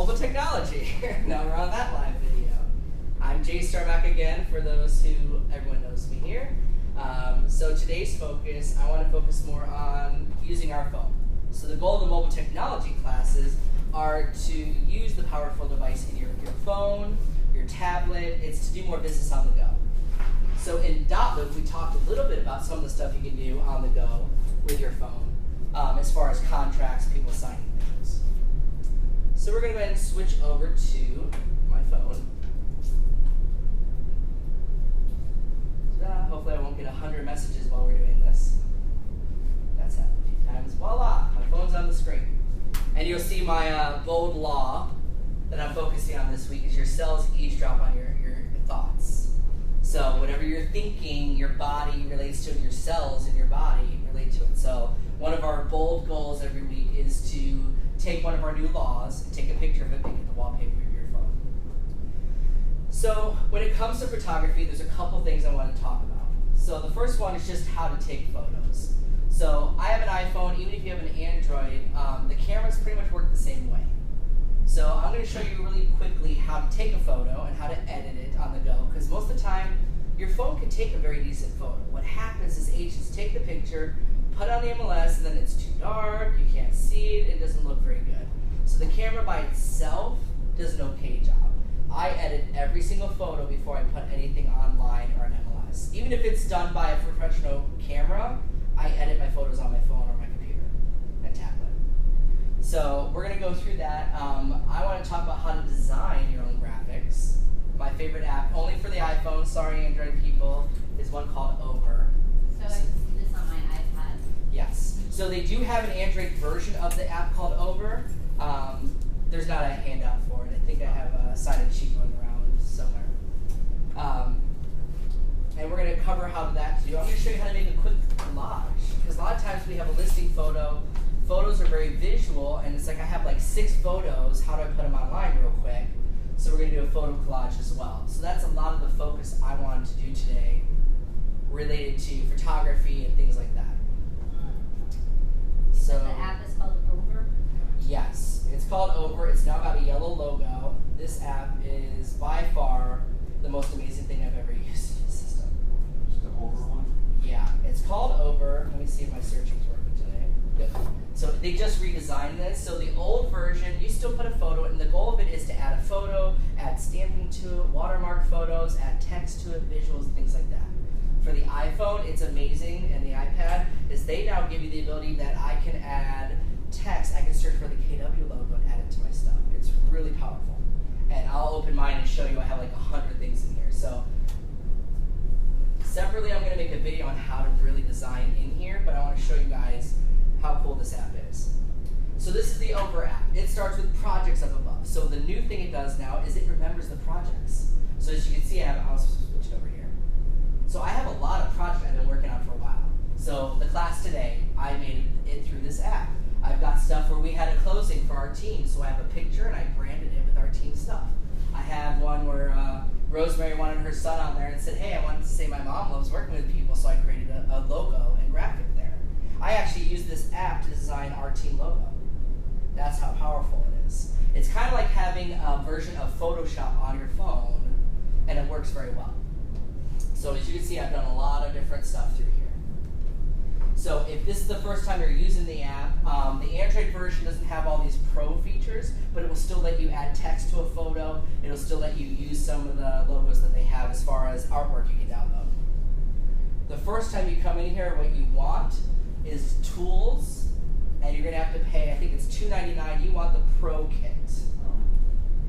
Mobile Technology. Now we're on that live video. I'm Cermak again, for those who everyone knows me here. So today's focus, I want to focus more on using our phone. So the goal of the Mobile Technology classes are to use the powerful device in your phone, your tablet. It's to do more business on the go. So in Dotloop, we talked a little bit about some of the stuff you can do on the go with your phone, as far as contracts, people signing things. So we're going to go ahead and switch over to my phone. Hopefully I won't get 100 messages while we're doing this. That's happened a few times. Voila, my phone's on the screen. And you'll see my bold law that I'm focusing on this week is your cells eavesdrop on your thoughts. So whatever you're thinking, your body relates to it, your cells in your body relate to it. So one of our bold goals every week is to take one of our new laws and take a picture of it, make it the wallpaper of your phone. So when it comes to photography, there's a couple things I want to talk about. So the first one is just how to take photos. So I have an iPhone. Even if you have an Android, the cameras pretty much work the same way. So I'm going to show you really quickly how to take a photo and how to edit it on the go, because most of the time your phone can take a very decent photo. What happens is agents take the picture, put it on the MLS, and then it's too dark, you can't see it, it doesn't look very good. So the camera by itself does an okay job. I edit every single photo before I put anything online or on MLS. Even if it's done by a professional camera, I edit my photos on my phone or my computer and tablet. So we're going to go through that. I want to talk about how to design your own graphics. My favorite app, only for the iPhone, sorry Android people, is one called Over. So I can see this on my iPad. Yes. So they do have an Android version of the app called Over. There's not a handout for it. I think I have a sign-in sheet going around somewhere. And we're going to cover how that to do. I'm going to show you how to make a quick collage. Because a lot of times we have a listing photo. Photos are very visual, and it's like I have like 6 photos. How do I put them online real quick? So we're going to do a photo collage as well. So that's a lot of the focus I wanted to do today related to photography and things like that. So the app is called Over? Yes, it's called Over. It's now got a yellow logo. This app is by far the most amazing thing I've ever used in the system. It's the Over one? Yeah, it's called Over. Let me see if my searching's working today. Good. So they just redesigned this. So the old version, you still put a photo, and the goal of it is to add a photo, add stamping to it, watermark photos, add text to it, visuals, things like that. For the iPhone, it's amazing, and the iPad is they now give you the ability that I can add text. I can search for the KW logo and add it to my stuff. It's really powerful. And I'll open mine and show you I have like 100 things in here. So separately, I'm going to make a video on how to really design in here, but I want to show you guys how cool this app is. So this is the Over app. It starts with projects up above. So the new thing it does now is it remembers the projects. So as you can see, I'll switch it over here. So I have a lot of projects I've been working on for a while. So the class today, I made it through this app. I've got stuff where we had a closing for our team, so I have a picture and I branded it with our team stuff. I have one where Rosemary wanted her son on there and said, hey, I wanted to say my mom loves working with people, so I created a logo and graphic there. I actually used this app to design our team logo. That's how powerful it is. It's kind of like having a version of Photoshop on your phone, and it works very well. So as you can see, I've done a lot of different stuff through here. So if this is the first time you're using the app, the Android version doesn't have all these pro features, but it will still let you add text to a photo. It'll still let you use some of the logos that they have as far as artwork you can download. The first time you come in here, what you want is tools, and you're going to have to pay, I think it's $2.99. You want the Pro Kit.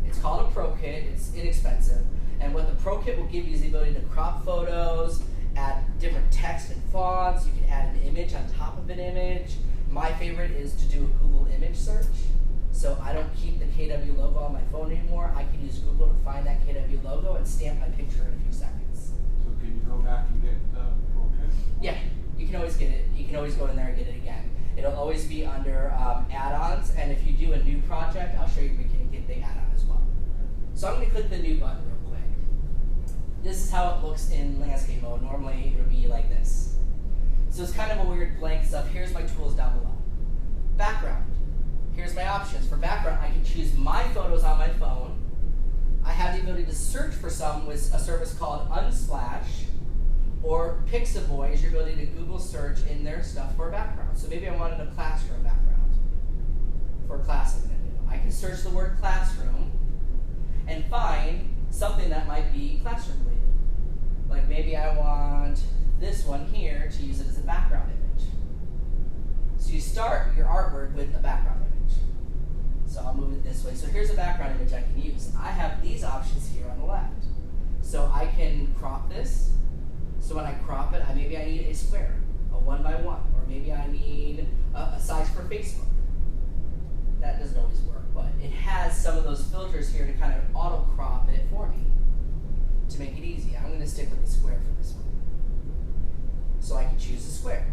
It's called a Pro Kit. It's inexpensive. And what the Pro Kit will give you is the ability to crop photos, add different text and fonts. You can add an image on top of an image. My favorite is to do a Google image search. So I don't keep the KW logo on my phone anymore. I can use Google to find that KW logo and stamp my picture in a few seconds. So can you go back and get the Pro Kit? Yeah, you can always get it. You can always go in there and get it again. It'll always be under add-ons, and if you do a new project, I'll show you we can get the add-on as well. So I'm going to click the new button real quick. This is how it looks in landscape mode. Normally, it would be like this. So it's kind of a weird blank stuff. Here's my tools down below. Background. here's my options. For background, I can choose my photos on my phone. I have the ability to search for some with a service called Unsplash, or Pixaboy is your ability to Google search in their stuff for a background. So maybe I wanted a classroom background for a class I'm going to do. I can search the word classroom and find something that might be classroom related. Like maybe I want this one here to use it as a background image. So you start your artwork with a background image. So I'll move it this way. So here's a background image I can use. I have these options here on the left. So I can crop this. So when I crop it, maybe I need a square, a 1x1, or maybe I need a size for Facebook. That doesn't always work, but it has some of those filters here to kind of auto crop it for me to make it easy. I'm going to stick with the square for this one. So I can choose a square.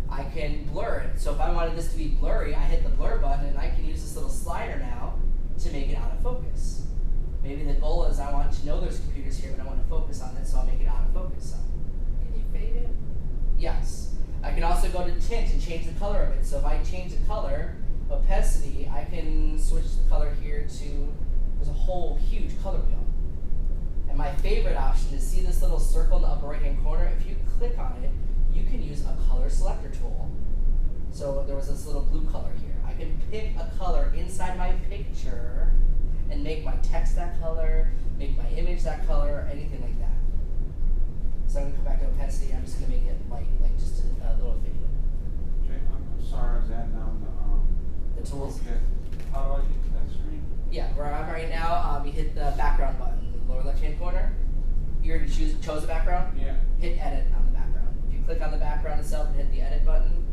I can blur it. So if I wanted this to be blurry, I hit the blur button and I can use this little slider now to make it out of focus. Maybe the goal is I want to know there's computers here, but I want to focus on it, so I'll make it out of focus. So, can you fade it? Yes. I can also go to Tint and change the color of it. So if I change the color, opacity, I can switch the color here to, there's a whole huge color wheel. And my favorite option is, see this little circle in the upper right hand corner? If you click on it, you can use a color selector tool. So there was this little blue color here. I can pick a color inside my picture and make my text that color, make my image that color, anything like that. So I'm going to come back to opacity. I'm just going to make it light, like just a little faded. Jay, I'm sorry, I was adding down The tools? Okay. How do I get to that screen? Yeah, where I'm right now, you hit the background button in the lower left-hand corner. You already chose a background? Yeah. Hit edit on the background. If you click on the background itself and hit the edit button,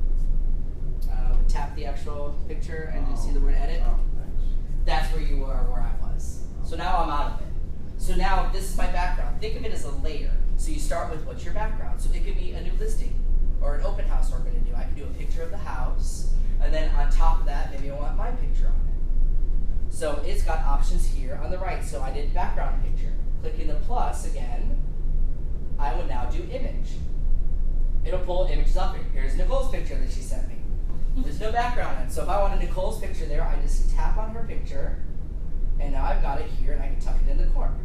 tap the actual picture and you see the word edit. Oh, thanks. That's where you were, where I was. So now I'm out of it. So now this is my background. Think of it as a layer. So you start with what's your background. So it could be a new listing or an open house we're going to do. I can do a picture of the house, and then on top of that, maybe I want my picture on it. So it's got options here on the right. So I did background picture. Clicking the plus again, I will now do image. It'll pull images up here. Here's Nicole's picture that she sent me. There's no background in it. So if I wanted Nicole's picture there, I just tap on her picture, and now I've got it here, and I can tuck it in the corner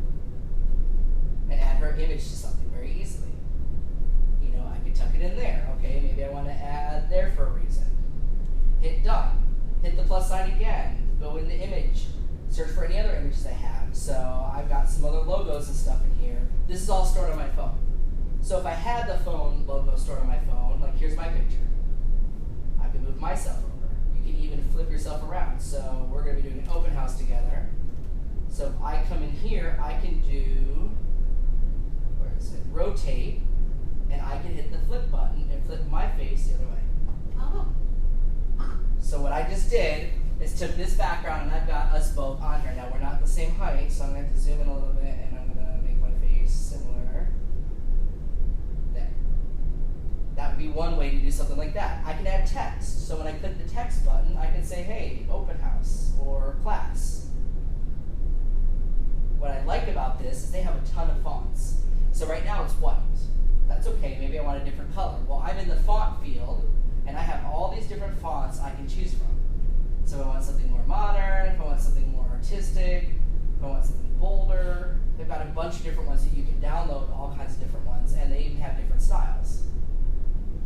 and add her image to something very easily. You know, I could tuck it in there. Okay, maybe I want to add there for a reason. Hit done. Hit the plus sign again. Go in the image. Search for any other images I have. So I've got some other logos and stuff in here. This is all stored on my phone. So if I had the phone logo stored on my phone, like here's my picture. I can move myself over. You can even flip yourself around. So we're going to be doing an open house together. So if I come in here, I can do, where is it, rotate, and I can hit the flip button and flip my face the other way. Oh. So what I just did is took this background and I've got us both on here. Now we're not the same height, so I'm going to have to zoom in a little bit and I'm going to make my face similar. There. That would be one way to do something like that. I can add text. So when I click the text button, I can say, hey, open house or class. What I like about this is they have a ton of fonts. So right now it's white. That's okay, maybe I want a different color. Well, I'm in the font field, and I have all these different fonts I can choose from. So if I want something more modern, if I want something more artistic, if I want something bolder, they've got a bunch of different ones that you can download, all kinds of different ones, and they even have different styles.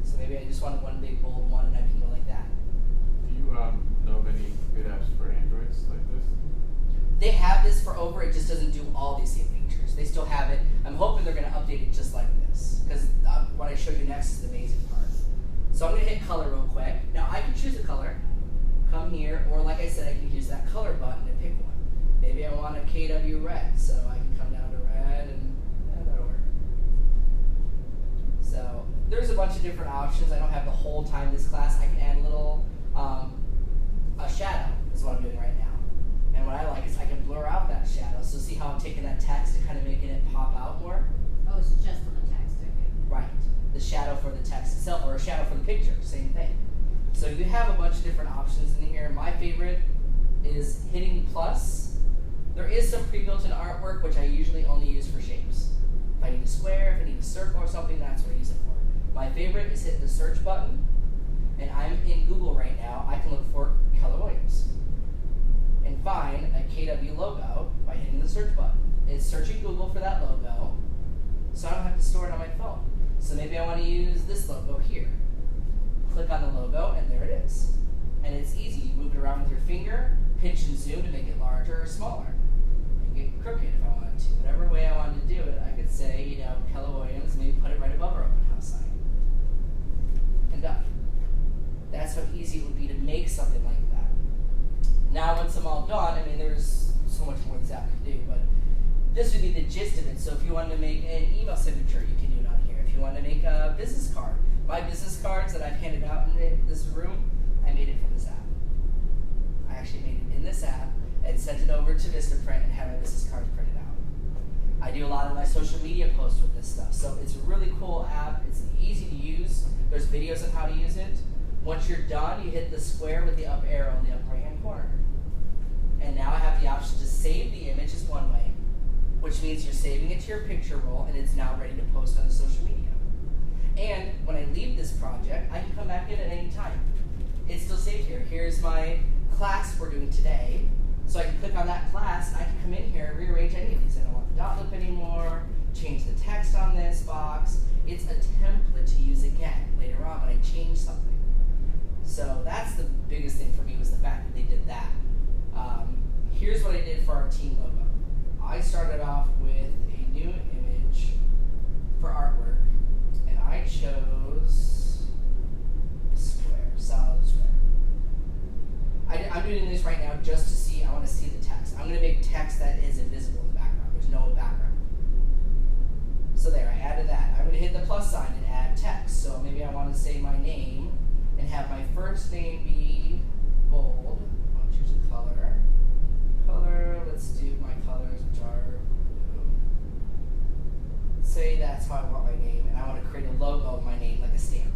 So maybe I just wanted one big bold one, and I can go like that. Do you know of any good apps for Androids like this? They have this for over, it just doesn't do all these same features. They still have it. I'm hoping they're going to update it just like this, because what I show you next is the amazing part. So I'm going to hit color real quick. Now I can choose a color, come here, or like I said, I can use that color button and pick one. Maybe I want a KW red, so I can come down to red, and that'll work. So there's a bunch of different options. I don't have the whole time this class. I can add a little, a shadow is what I'm doing right now. And what I like is I can blur out that shadow. So see how I'm taking that text and kind of making it pop out more? Oh, it's just on the text, okay. Right. The shadow for the text itself, or a shadow for the picture, same thing. So you have a bunch of different options in here. My favorite is hitting plus. There is some pre-built-in artwork, which I usually only use for shapes. If I need a square, if I need a circle or something, that's what I use it for. My favorite is hitting the search button. and I'm in Google right now, I can look for Keller Williams and find a KW logo by hitting the search button. It's searching Google for that logo, so I don't have to store it on my phone. So maybe I want to use this logo here. Click on the logo, and there it is. And it's easy. You move it around with your finger, pinch and zoom to make it larger or smaller. Make it crooked if I wanted to. Whatever way I wanted to do it, I could say, you know, Keller Williams, maybe put it right above our open house sign. And done. That's how easy it would be to make something like that. Now, once I'm all done, I mean, there's so much more this app can do, but this would be the gist of it. So if you wanted to make an email signature, you can do it on here. If you wanted to make a business card, my business cards that I've handed out in this room, I made it from this app. I actually made it in this app and sent it over to Vistaprint and had my business cards printed out. I do a lot of my social media posts with this stuff. So it's a really cool app. It's easy to use. There's videos on how to use it. Once you're done, you hit the square with the up arrow in the upper right-hand corner. And now I have the option to save the image as one way, which means you're saving it to your picture roll and it's now ready to post on the social media. And when I leave this project, I can come back in at any time. It's still saved here. Here's my class we're doing today. So I can click on that class and I can come in here and rearrange any of these. I don't want the dot loop anymore, change the text on this box. It's a template to use again later on when I change something. So that's the biggest thing for me, was the fact that they did that. Here's what I did for our team logo. I started off with a new image for artwork, and I chose square, solid square. I'm doing this right now just to see, I want to see the text. I'm going to make text that is invisible in the background. There's no background. So there, I added that. I'm going to hit the plus sign and add text. So maybe I want to say my name and have my first name be bold. I'll choose a color. Let's do my colors, which are blue. Say that's how I want my name, and I want to create a logo of my name, like a stamp.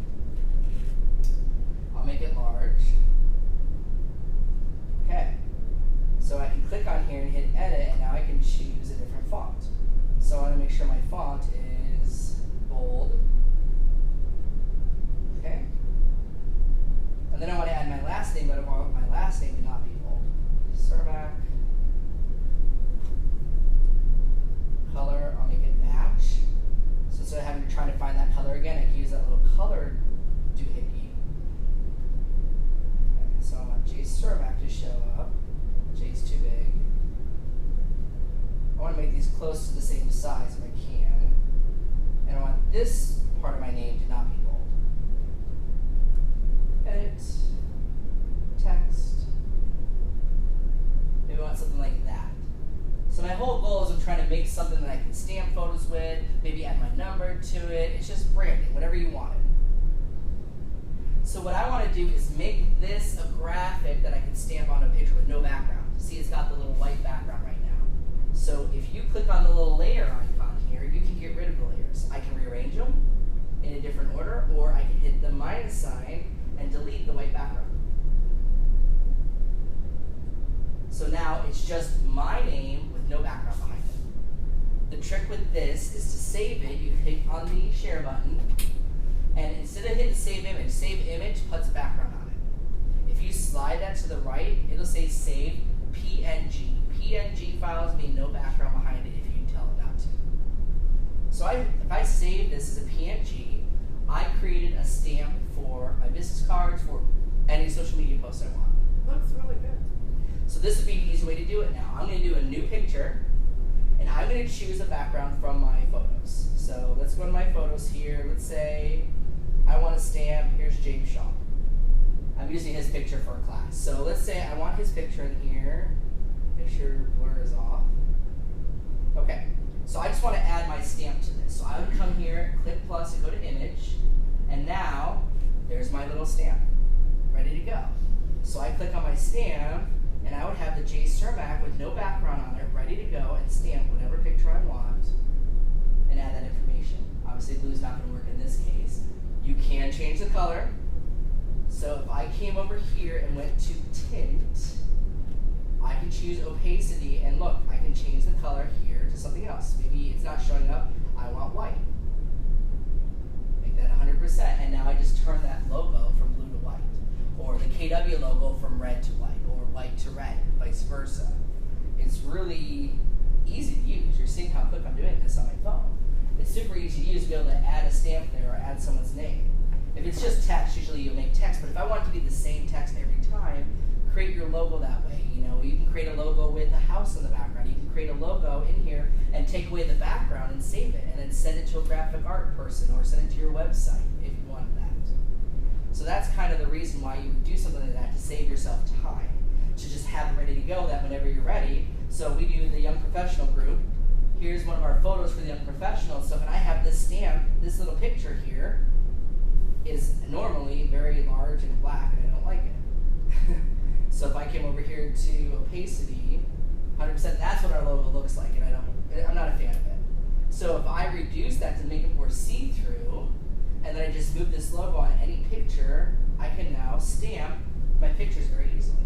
I'll make it large. Okay. So I can click on here and hit edit, and now I can choose a different font. So I want to make sure my font is bold. Okay. And then I want to add my last name, but I want my last name to not be bold. Cermak. Color, I'll make it match. So instead of having to try to find that color again, I can use that little color doohickey. Okay, so I want J's Cermak to show up. J's too big. I want to make these close to the same size if I can. And I want this part of my name to not be bold. Edit, text. Maybe I want something like that. So my whole goal is I'm trying to make something that I can stamp photos with, maybe add my number to it. It's just branding, whatever you wanted. So what I want to do is make this a graphic that I can stamp on a picture with no background. See, it's got the little white background right now. So if you click on the little layer icon here, you can get rid of the layers. I can rearrange them in a different order, or I can hit the minus sign and delete the white background. So now it's just my name with no background behind it. The trick with this is to save it. You click on the share button, and instead of hitting save image puts a background on it. If you slide that to the right, it'll say save PNG. PNG files mean no background behind it if you tell it not to. So if I save this as a PNG, I created a stamp for my business cards, for any social media posts I want. Looks really good. So this would be an easy way to do it now. I'm going to do a new picture, and I'm going to choose a background from my photos. So let's go to my photos here. Let's say I want to stamp, here's James Shaw. I'm using his picture for a class. So let's say I want his picture in here. Make sure blur is off. Okay, so I just want to add my stamp to this. So I would come here, click plus, and go to image. And now, there's my little stamp, ready to go. So I click on my stamp, and I would have the J Cermak with no background on it, ready to go, and stamp whatever picture I want, and add that information. Obviously, blue's not going to work in this case. You can change the color. So if I came over here and went to Tint, I can choose opacity, and look, I can change the color here to something else. Maybe it's not showing up, I want white. Make that 100%, and now I just turn that logo from blue to white. or the KW logo from red to white, or white to red, vice versa. It's really easy to use. You're seeing how quick I'm doing this on my phone. It's super easy to use to be able to add a stamp there or add someone's name. If it's just text, usually you'll make text, but if I want it to be the same text every time, create your logo that way. You know, you can create a logo with a house in the background. You can create a logo in here and take away the background and save it, and then send it to a graphic art person or send it to your website if you wanted that. So that's kind of the reason why you would do something like that, to save yourself time, to just have it ready to go that whenever you're ready. So we do the Young Professional group. Here's one of our photos for the Young Professional. So when I have this stamp, this little picture here is normally very large and black, and I don't like it. So if I came over here to opacity, 100%, that's what our logo looks like, and I'm not a fan of it. So if I reduce that to make it more see-through, and then I just move this logo on any picture, I can now stamp my pictures very easily.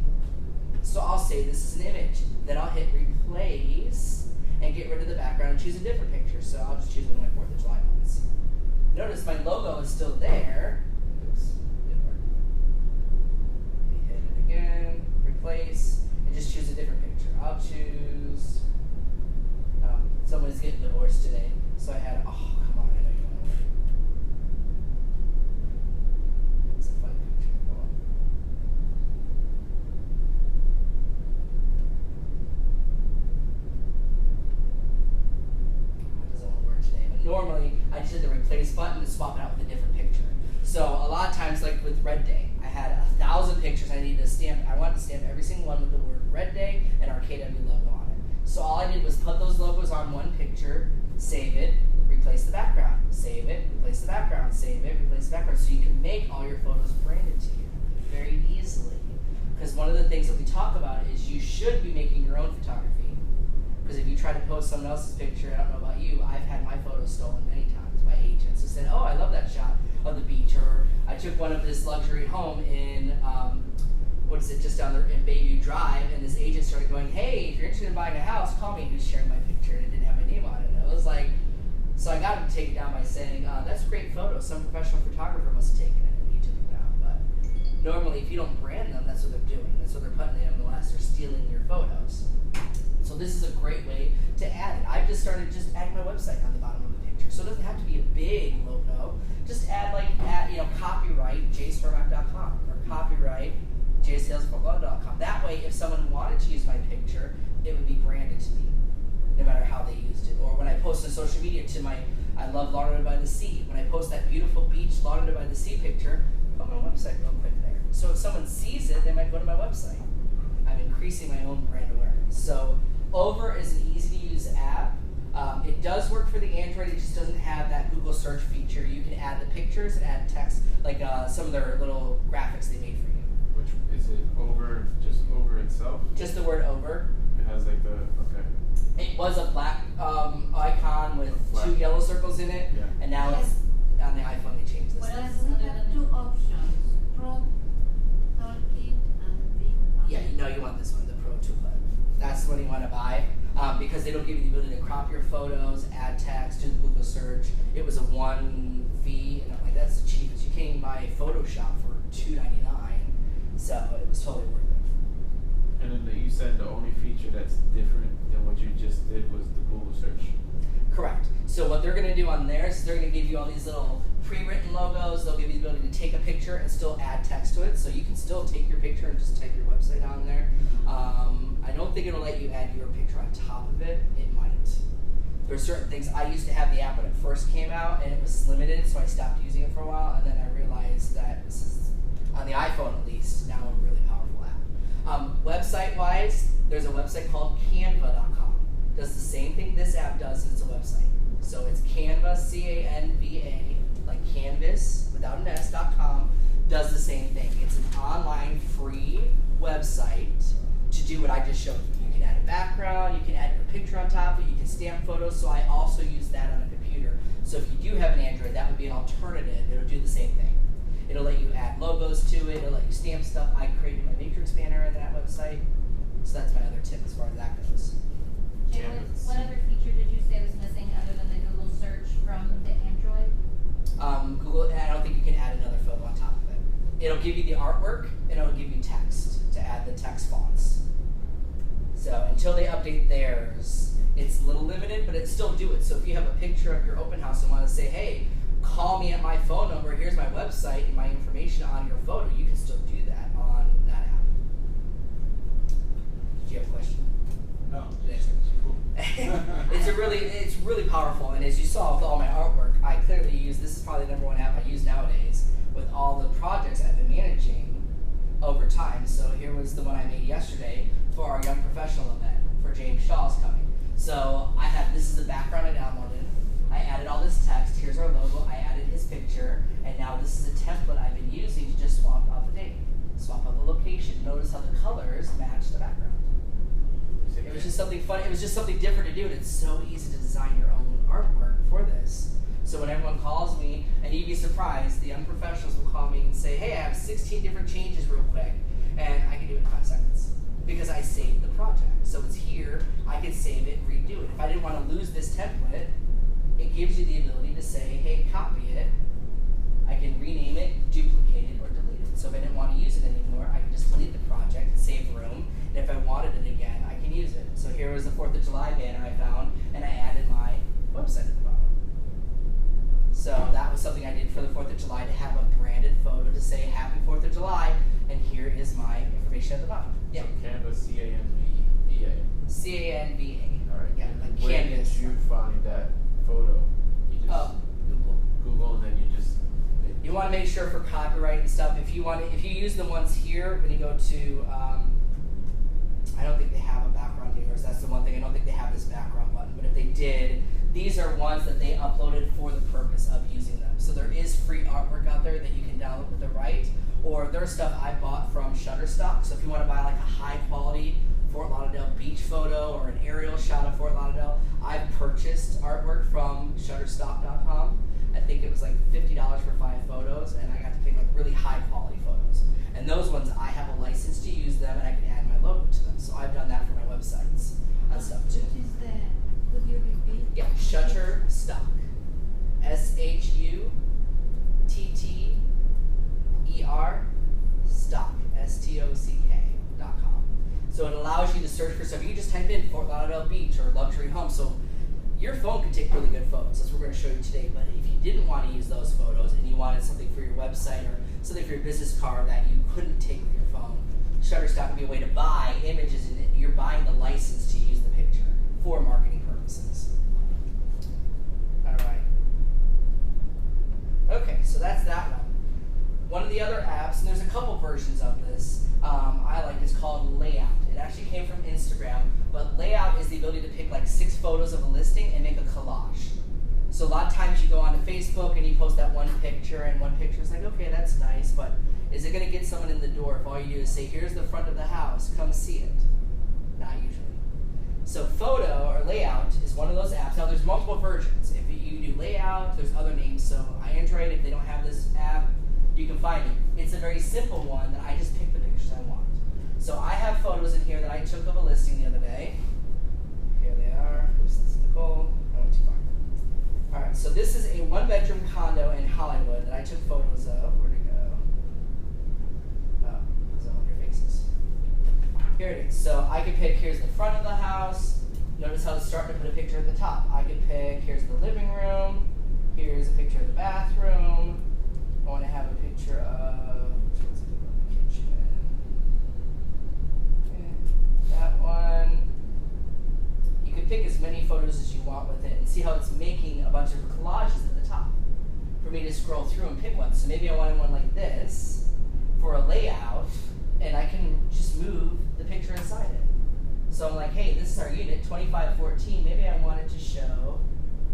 So I'll say this is an image, then I'll hit replace and get rid of the background and choose a different picture. So I'll just choose one of my 4th of July ones. Notice my logo is still there. Oops, didn't work. Hit it again, replace, and just choose a different picture. I'll choose, someone's getting divorced today, so I had, oh, come on, I know you want to wait. It's a funny picture, go on. It doesn't want to work today, but normally I just hit the replace button to swap it out with a different picture. So a lot of times, like with Red Day, I had 1,000 pictures I needed to stamp. I wanted to stamp every single one with the word Red Day and our KW logo on it. So all I did was put those logos on one picture, save it, replace the background, save it, replace the background, save it, replace the background. So you can make all your photos branded to you very easily. Because one of the things that we talk about is you should be making your own photography. Because if you try to post someone else's picture, I don't know about you, I've had my photos stolen many times by agents who said, oh, I love that shot of the beach, or I took one of this luxury home in, just down there in Bayview Drive, and this agent started going, hey, if you're interested in buying a house, call me, and he was sharing my picture, and it didn't have my name on it. And I was like, so I got him to take it down by saying, that's a great photo, some professional photographer must have taken it, and he took it down. But normally, if you don't brand them, that's what they're doing. That's what they're putting in MLS, they're stealing your photos. So this is a great way to add it. I've just started adding my website on the bottom of the picture. So it doesn't have to be a big logo. Just add copyright jcermak.com or copyright jsalesforblog.com. That way, if someone wanted to use my picture, it would be branded to me, no matter how they used it. Or when I post on social media to I love Lauderdale by the Sea. When I post that beautiful beach Lauderdale by the Sea picture, put my website real quick there. So if someone sees it, they might go to my website. I'm increasing my own brand awareness. So Over is an easy-to-use app. It does work for the Android, it just doesn't have that Google search feature. You can add the pictures and add text, like some of their little graphics they made for you. Which is it? Over, just over itself? Just the word over. It has like the, okay. It was a black icon with two yellow circles in it, and now it's on the iPhone they changed this. What else? We have 2 options, Pro, Toolkit, and Big. Yeah, you want this one, the Pro Toolkit. That's the one you want to buy. Because it'll give you the ability to crop your photos, add text, do the Google search. It was a 1 fee, and I'm like, that's the cheapest. You can't even buy Photoshop for $2.99, so it was totally worth it. And then you said the only feature that's different than what you just did was the Google search. Correct. So what they're going to do on theirs is they're going to give you all these little pre-written logos. They'll give you the ability to take a picture and still add text to it, so you can still take your picture and just type your website on there. I don't think it'll let you add your picture on top of it. It might. There are certain things. I used to have the app when it first came out, and it was limited, so I stopped using it for a while, and then I realized that this is, on the iPhone at least, now a really powerful app. Website-wise, there's a website called Canva.com. Does the same thing this app does, and it's a website. So it's Canva, C-A-N-V-A, like Canvas, without an S.com, does the same thing. It's an online free website to do what I just showed you. You can add a background, you can add your picture on top of it, you can stamp photos, so I also use that on a computer. So if you do have an Android, that would be an alternative. It'll do the same thing. It'll let you add logos to it, it'll let you stamp stuff. I created my matrix banner in that website, so that's my other tip as far as that goes. Jay, what other feature did you say was missing other than the Google search from the Android? Google, I don't think you can add another photo on top of it. It'll give you the artwork, and theirs, it's a little limited, but it still do it. So if you have a picture of your open house and want to say, hey, call me at my phone number, here's my website and my information on your photo, you can still do that on that app. Do you have a question? No. Thanks. Cool. It's really powerful, and as you saw with all my artwork, I clearly use, this is probably the #1 app I use nowadays with all the projects I've been managing over time. So here was the one I made yesterday for our young professional event for James Shaw's coming. So this is the background I downloaded. I added all this text, here's our logo, I added his picture, and now this is a template I've been using to just swap out the date, swap out the location. Notice how the colors match the background. It was just something fun. It was just something different to do, and it's so easy to design your own artwork for this. So when everyone calls me, and you'd be surprised, the young professionals will call me and say, hey, I have 16 different changes real quick, and I can do it in 5 seconds because I saved the project. So it's here, I can save it, redo it. If I didn't want to lose this template, it gives you the ability to say, hey, copy it, I can rename it, duplicate it, or delete it. So if I didn't want to use it anymore, I can just delete the project and save room. And if I wanted it again, I can use it. So here was the 4th of July banner I found, and I added my website at the bottom. So that was something I did for the 4th of July, to have a branded photo to say Happy 4th of July, and here is my information at the bottom. Yeah. So Canva, C-A-N-V-E-A. C-A-N-V-A. All right. Yeah, And like where Canvas. did you find that photo? You just Google. Google, and then you just. You want to make sure for copyright and stuff. If you use the ones here, when you go to, I don't think they have a background viewers. That's the one thing. I don't think they have this background button. But if they did, these are ones that they uploaded for the purpose of using them. So there is free artwork out there that you can download with the right, or there's stuff I bought from Shutterstock. So if you want to buy like a high quality Fort Lauderdale beach photo or an aerial shot of Fort Lauderdale, I've purchased artwork from Shutterstock.com. I think it was like $50 for 5 photos, and I got to pick like really high quality photos. And those ones, I have a license to use them, and I can add my logo to them. So I've done that for my websites and stuff too. Which is the, could you repeat? Yeah, Shutterstock. S-H-U-T-T-E-R stock. S-T-O-C-K.com. So it allows you to search for stuff. You can just type in Fort Lauderdale Beach or luxury home. So your phone can take really good photos. That's what we're going to show you today. But if you didn't want to use those photos and you wanted something for your website or something for your business card that you couldn't take with your phone, Shutterstock would be a way to buy images, and you're buying the license to use the picture for marketing purposes. All right. Okay, so that's that one. One of the other apps, and there's a couple versions of this, I like, is called Layout. It actually came from Instagram, but Layout is the ability to pick like 6 photos of a listing and make a collage. So a lot of times you go onto Facebook and you post that one picture, and one picture is like, okay, that's nice, but is it going to get someone in the door if all you do is say, here's the front of the house, come see it? Not usually. So Photo or Layout is one of those apps. Now there's multiple versions. If you do Layout, there's other names. So Android, if they don't have this app, you can find it. It's a very simple one that I just pick the pictures I want. So I have photos in here that I took of a listing the other day. Here they are. Oops, this is Nicole. I went too far. All right, so this is a 1-bedroom condo in Hollywood that I took photos of. Where'd it go? Oh, because I want your faces. Here it is. So I could pick, here's the front of the house. Notice how it's starting to put a picture at the top. I could pick, here's the living room. Here's a picture of the bathroom. I want to have a picture of, which one's the kitchen? Okay, that one. You can pick as many photos as you want with it, and see how it's making a bunch of collages at the top for me to scroll through and pick one. So maybe I wanted one like this for a layout, and I can just move the picture inside it. So I'm like, hey, this is our unit, 2514. Maybe I wanted to show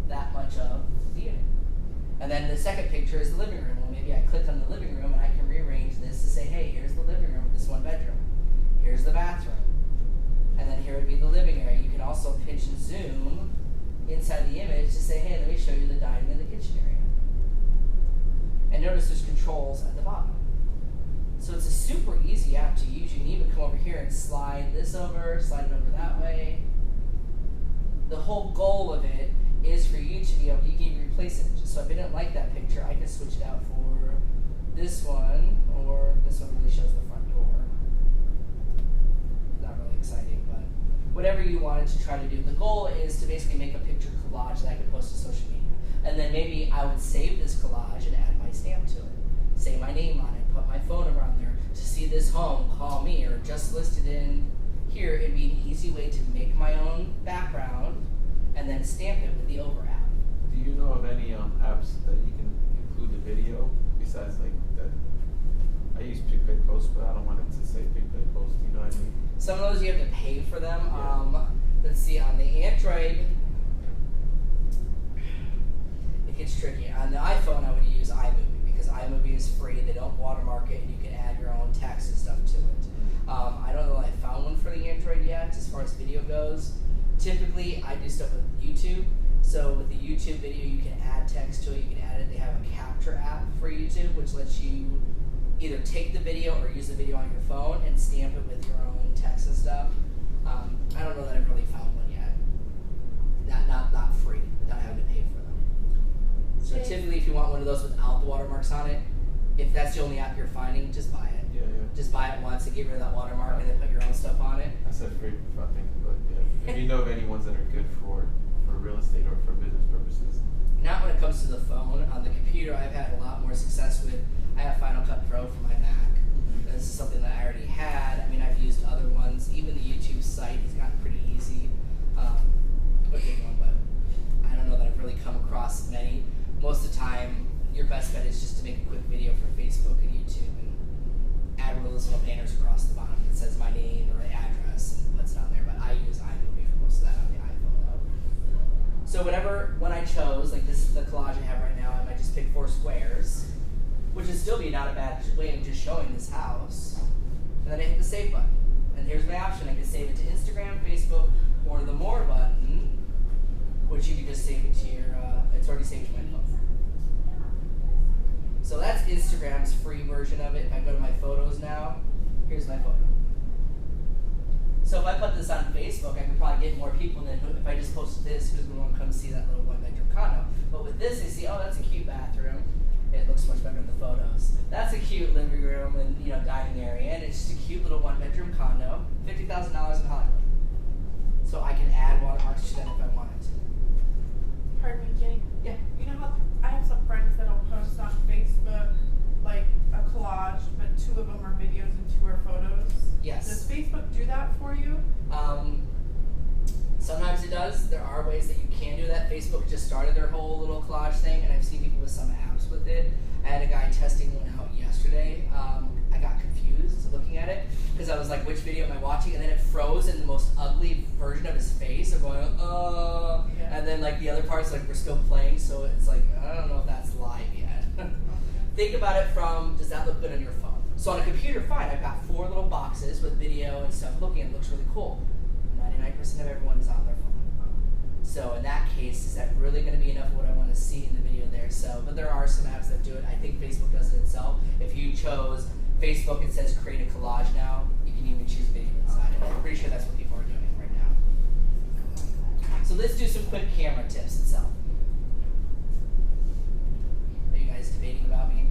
that much of the unit. And then the second picture is the living room. Well, maybe I clicked on the living room and I can rearrange this to say, hey, here's the living room with this 1 bedroom. Here's the bathroom. And then here would be the living area. You can also pinch and zoom inside the image to say, hey, let me show you the dining and the kitchen area. And notice there's controls at the bottom. So it's a super easy app to use. You can even come over here and slide this over, slide it over that way. The whole goal of it is for you to be able, you can replace images. So if I didn't like that picture, I can switch it out for this one, or this one really shows the front door. Not really exciting, but whatever you wanted to try to do. The goal is to basically make a picture collage that I could post to social media. And then maybe I would save this collage and add my stamp to it. Say my name on it, put my phone number on there. To see this home, call me, or just listed in here. It'd be an easy way to make my own background and then stamp it with the Over app. Do you know of any apps that you can include the video besides like that? I use PicPay Post, but I don't want it to say PicPay Post. You know what I mean? Some of those you have to pay for them. Yeah. Let's see, on the Android, it gets tricky. On the iPhone, I would use iMovie because iMovie is free. They don't watermark it, and you can add your own text and stuff to it. I don't know if I found one for the Android yet as far as video goes. Typically, I do stuff with YouTube. So with the YouTube video, you can add text to it. You can add it. They have a capture app for YouTube, which lets you either take the video or use the video on your phone and stamp it with your own text and stuff. I don't know that I've really found one yet. Not free, without having to pay for them. So typically, if you want one of those without the watermarks on it, if that's the only app you're finding, just buy it. Yeah. Just buy it once and get rid of that watermark and then put your own stuff on it. I said free for I think, but yeah. If you know of any ones that are good for real estate or for business purposes. Not when it comes to the phone. On the computer, I've had a lot more success with. I have Final Cut Pro for my Mac. This is something that I already had. I mean, I've used other ones. Even the YouTube site has gotten pretty easy. But I don't know that I've really come across many. Most of the time, your best bet is just to make a quick video for Facebook and YouTube and add one of those little banners across the bottom that says my name or address and puts it on there. But I use iMovie for most of that on the iPhone. So when I chose, like this is the collage I have right now, I might just pick 4 squares, which would still be not a bad way of just showing this house. And then I hit the save button. And here's my option. I can save it to Instagram, Facebook, or the more button, which you can just save it to your, it's already saved to my phone. So that's Instagram's free version of it. If I go to my photos now, here's my photo. So if I put this on Facebook, I could probably get more people than if I just posted this, who's going to want to come see that little 1-bedroom condo. But with this, they see, oh, that's a cute bathroom. It looks much better in the photos. That's a cute living room and dining area, and it's just a cute little 1-bedroom condo, $50,000 in Hollywood. So I can add watermarks to that if I wanted to. Pardon me, Jake. Yeah. You know how I have some friends that'll post on Facebook like a collage, but 2 of them are videos and 2 are photos? Yes. Does Facebook do that for you? Sometimes it does. There are ways that you can do that. Facebook just started their whole little collage thing, and I've seen people with some apps with it. I had a guy testing one out yesterday. I got confused looking at it because I was like, which video am I watching? And then it froze in the most ugly version of his face of going, Yeah. and then like the other parts like were still playing, so it's like, I don't know if that's live yet. Think about it from, does that look good on your phone? So on a computer, fine, I've got 4 little boxes with video and stuff looking, it looks really cool. 99% of everyone is on their phone. So in that case, is that really going to be enough of what I want to see in the video there? So, but there are some apps that do it. I think Facebook does it itself. If you chose Facebook, it says create a collage now. You can even choose video inside it. I'm pretty sure that's what people are doing right now. So let's do some quick camera tips itself. Are you guys debating about me?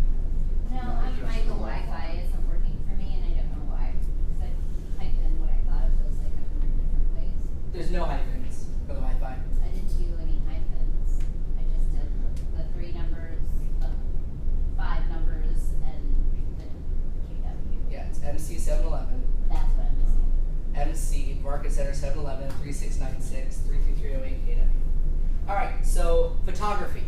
No, my Wi-Fi isn't working for me, and I don't know why. Because I typed in what I thought it was like 100 different ways. There's no hyphens for the Wi-Fi. I didn't do any hyphens. I just did the 3 numbers, the 5 numbers, and the KW. Yeah, it's MC 711. That's what I'm missing. MC Market Center 711 3696 33308 KW. All right, so photography.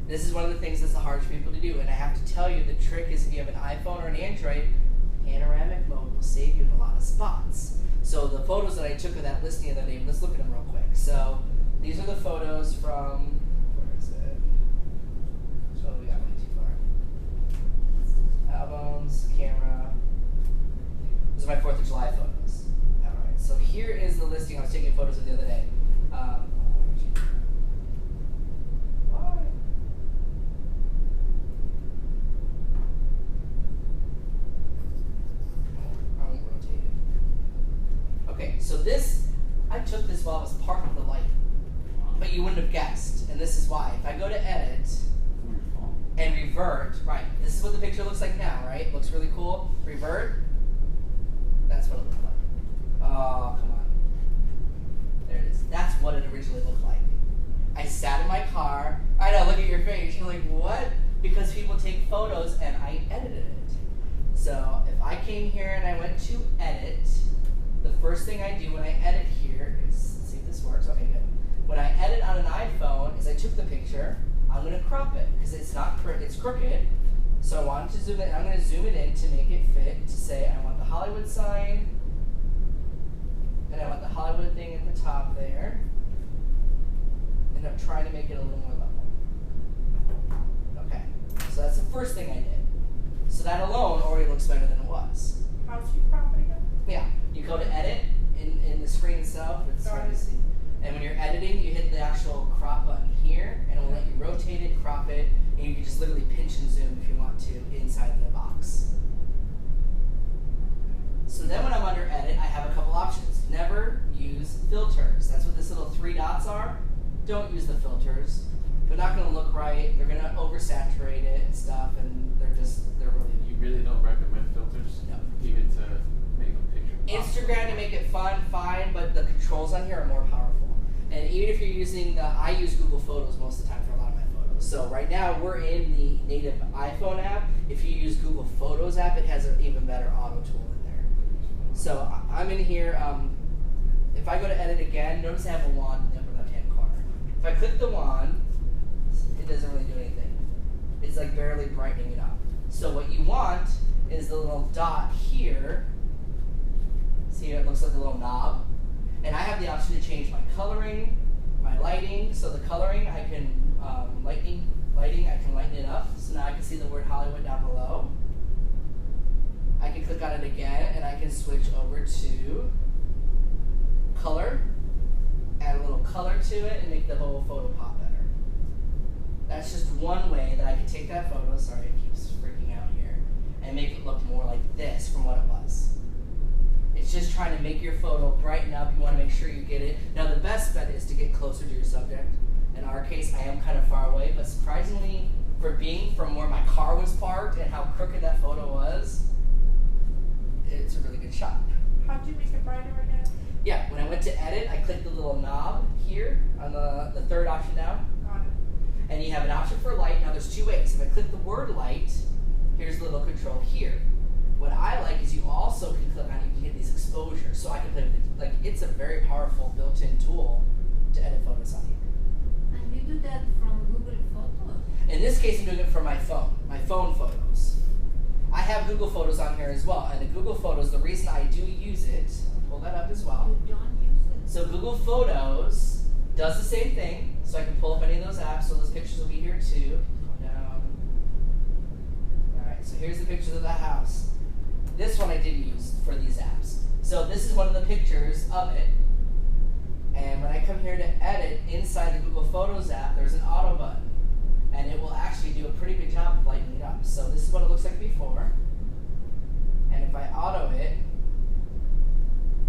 This is one of the things that's the hardest for people to do, and I have to tell you, the trick is if you have an iPhone or an Android, panoramic mode will save you in a lot of spots. So the photos that I took of that listing the other day, let's look at them real quick. So these are the photos from, where is it? Oh, we got way too far. Albums, camera. These are my 4th of July photos. All right, so here is the listing I was taking photos of the other day. Why? Okay, so this, I took this while I was parking the light, but you wouldn't have guessed, and this is why. If I go to edit and revert, right, this is what the picture looks like now, right? Looks really cool. Revert, that's what it looked like. Oh, come on. There it is. That's what it originally looked like. I sat in my car. I know, look at your face. You're like, what? Because people take photos and I edited it. So if I came here and I went to edit, the first thing I do when I edit here is, see if this works. Okay, good. When I edit on an iPhone is I took the picture, I'm going to crop it because it's not it's crooked. So I wanted to zoom it. I'm going to zoom it in to make it fit to say I want the Hollywood sign and I want the Hollywood thing at the top there. And I'm trying to make it a little more level. Okay, so that's the first thing I did. So that alone already looks better than it was. How do you crop it again? Yeah, you go to edit in the screen itself. It's hard to see. And when you're editing, you hit the actual crop button here, and it will let you rotate it, crop it, and you can just literally pinch and zoom if you want to inside the box. So then when I'm under edit, I have a couple options. Never use filters. That's what this little 3 dots are. Don't use the filters. They're not going to look right. They're going to oversaturate it and stuff, and they're really. You really don't recommend filters? No. Even to make a picture? Instagram to make it fun, fine, but the controls on here are more powerful. And even if you're using I use Google Photos most of the time for a lot of my photos. So right now we're in the native iPhone app. If you use Google Photos app, it has an even better auto tool in there. So I'm in here. If I go to edit again, notice I have a wand in the upper left-hand corner. If I click the wand, it doesn't really do anything. It's like barely brightening it up. So what you want is the little dot here. See, it looks like a little knob. And I have the option to change my coloring, my lighting. So the coloring, I can lighting, I can lighten it up. So now I can see the word Hollywood down below. I can click on it again, and I can switch over to color, add a little color to it, and make the whole photo pop better. That's just one way that I can take that photo. Sorry, it keeps freaking out here, and make it look more like this from what it was. It's just trying to make your photo brighten up. You want to make sure you get it. Now the best bet is to get closer to your subject. In our case, I am kind of far away, but surprisingly, for being from where my car was parked and how crooked that photo was, it's a really good shot. How'd you make it brighter again? Yeah, when I went to edit, I clicked the little knob here on the third option down. Got it. And you have an option for light. Now there's 2 ways. If I click the word light, here's the little control here. What I like is you also can click on it, you can get these exposures. So I can play with it. Like, it's a very powerful built-in tool to edit photos on here. And you do that from Google Photos? In this case, I'm doing it from my phone photos. I have Google Photos on here as well. And the Google Photos, the reason I do use it, I'll pull that up as well. You don't use it? So Google Photos does the same thing. So I can pull up any of those apps. So those pictures will be here too. Go down. All right, so here's the pictures of the house. This one I did use for these apps. So this is one of the pictures of it. And when I come here to edit, inside the Google Photos app, there's an auto button. And it will actually do a pretty good job of lightening it up. So this is what it looks like before. And if I auto it,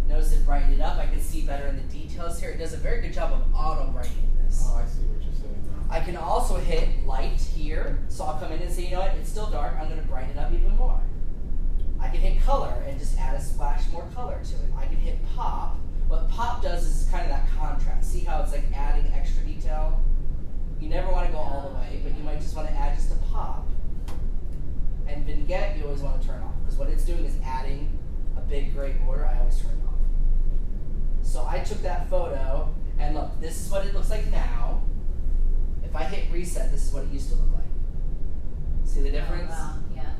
notice it brightened it up. I can see better in the details here. It does a very good job of auto brightening this. Oh, I see what you're saying now. I can also hit light here. So I'll come in and say, you know what, it's still dark. I'm going to brighten it up even more. I can hit color and just add a splash more color to it. I can hit pop. What pop does is kind of that contrast. See how it's like adding extra detail? You never want to go all the way, but you might just want to add just a pop. And vignette, you always want to turn off, because what it's doing is adding a big gray border. I always turn it off. So I took that photo, and look, this is what it looks like now. If I hit reset, this is what it used to look like. See the difference? Oh, wow. Yeah,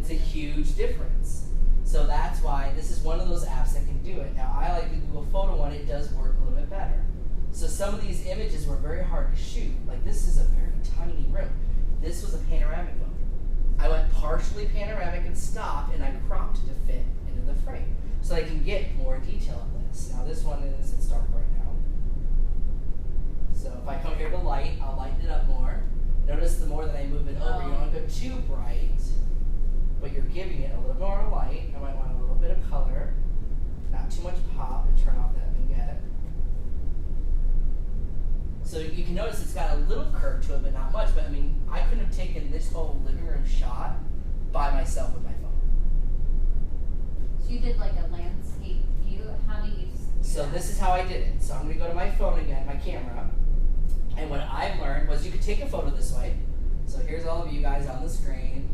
It's a huge difference. So that's why this is one of those apps that can do it. Now, I like the Google Photo one. It does work a little bit better. So some of these images were very hard to shoot. Like, this is a very tiny room. This was a panoramic one. I went partially panoramic and stopped, and I cropped it to fit into the frame. So I can get more detail of this. Now, this one it's dark right now. So if I come here to light, I'll lighten it up more. Notice the more that I move it over, you don't want to go too bright, but you're giving it a little more light. I might want a little bit of color, not too much pop, and turn off that vignette. So you can notice it's got a little curve to it, but not much. But I mean, I couldn't have taken this whole living room shot by myself with my phone. So you did like a landscape view. How do you So this is how I did it. So I'm going to go to my phone again, my camera. And what I've learned was you could take a photo this way. So here's all of you guys on the screen.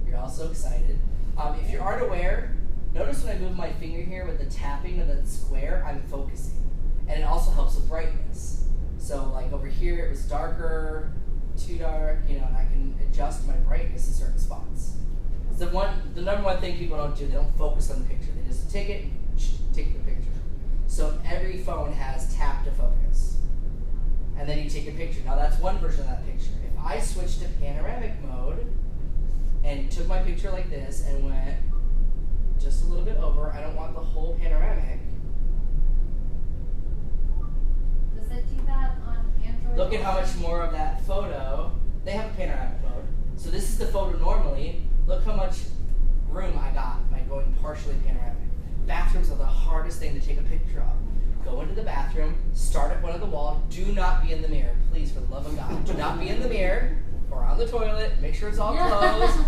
You're all so excited. If you aren't aware, notice when I move my finger here with the tapping of the square, I'm focusing. And it also helps with brightness. So like over here, it was darker, too dark, you know, and I can adjust my brightness in certain spots. It's the number one thing people don't do. They don't focus on the picture. They just take it, take the picture. So every phone has tap to focus. And then you take a picture. Now that's one version of that picture. If I switch to panoramic mode and took my picture like this and went just a little bit over, I don't want the whole panoramic. Does it do that on Android? Look at how much more of that photo. They have a panoramic mode. So this is the photo normally. Look how much room I got by going partially panoramic. Bathrooms are the hardest thing to take a picture of. Go into the bathroom, start at one of the walls. Do not be in the mirror. Please, for the love of God. Do not be in the mirror or on the toilet. Make sure it's all closed.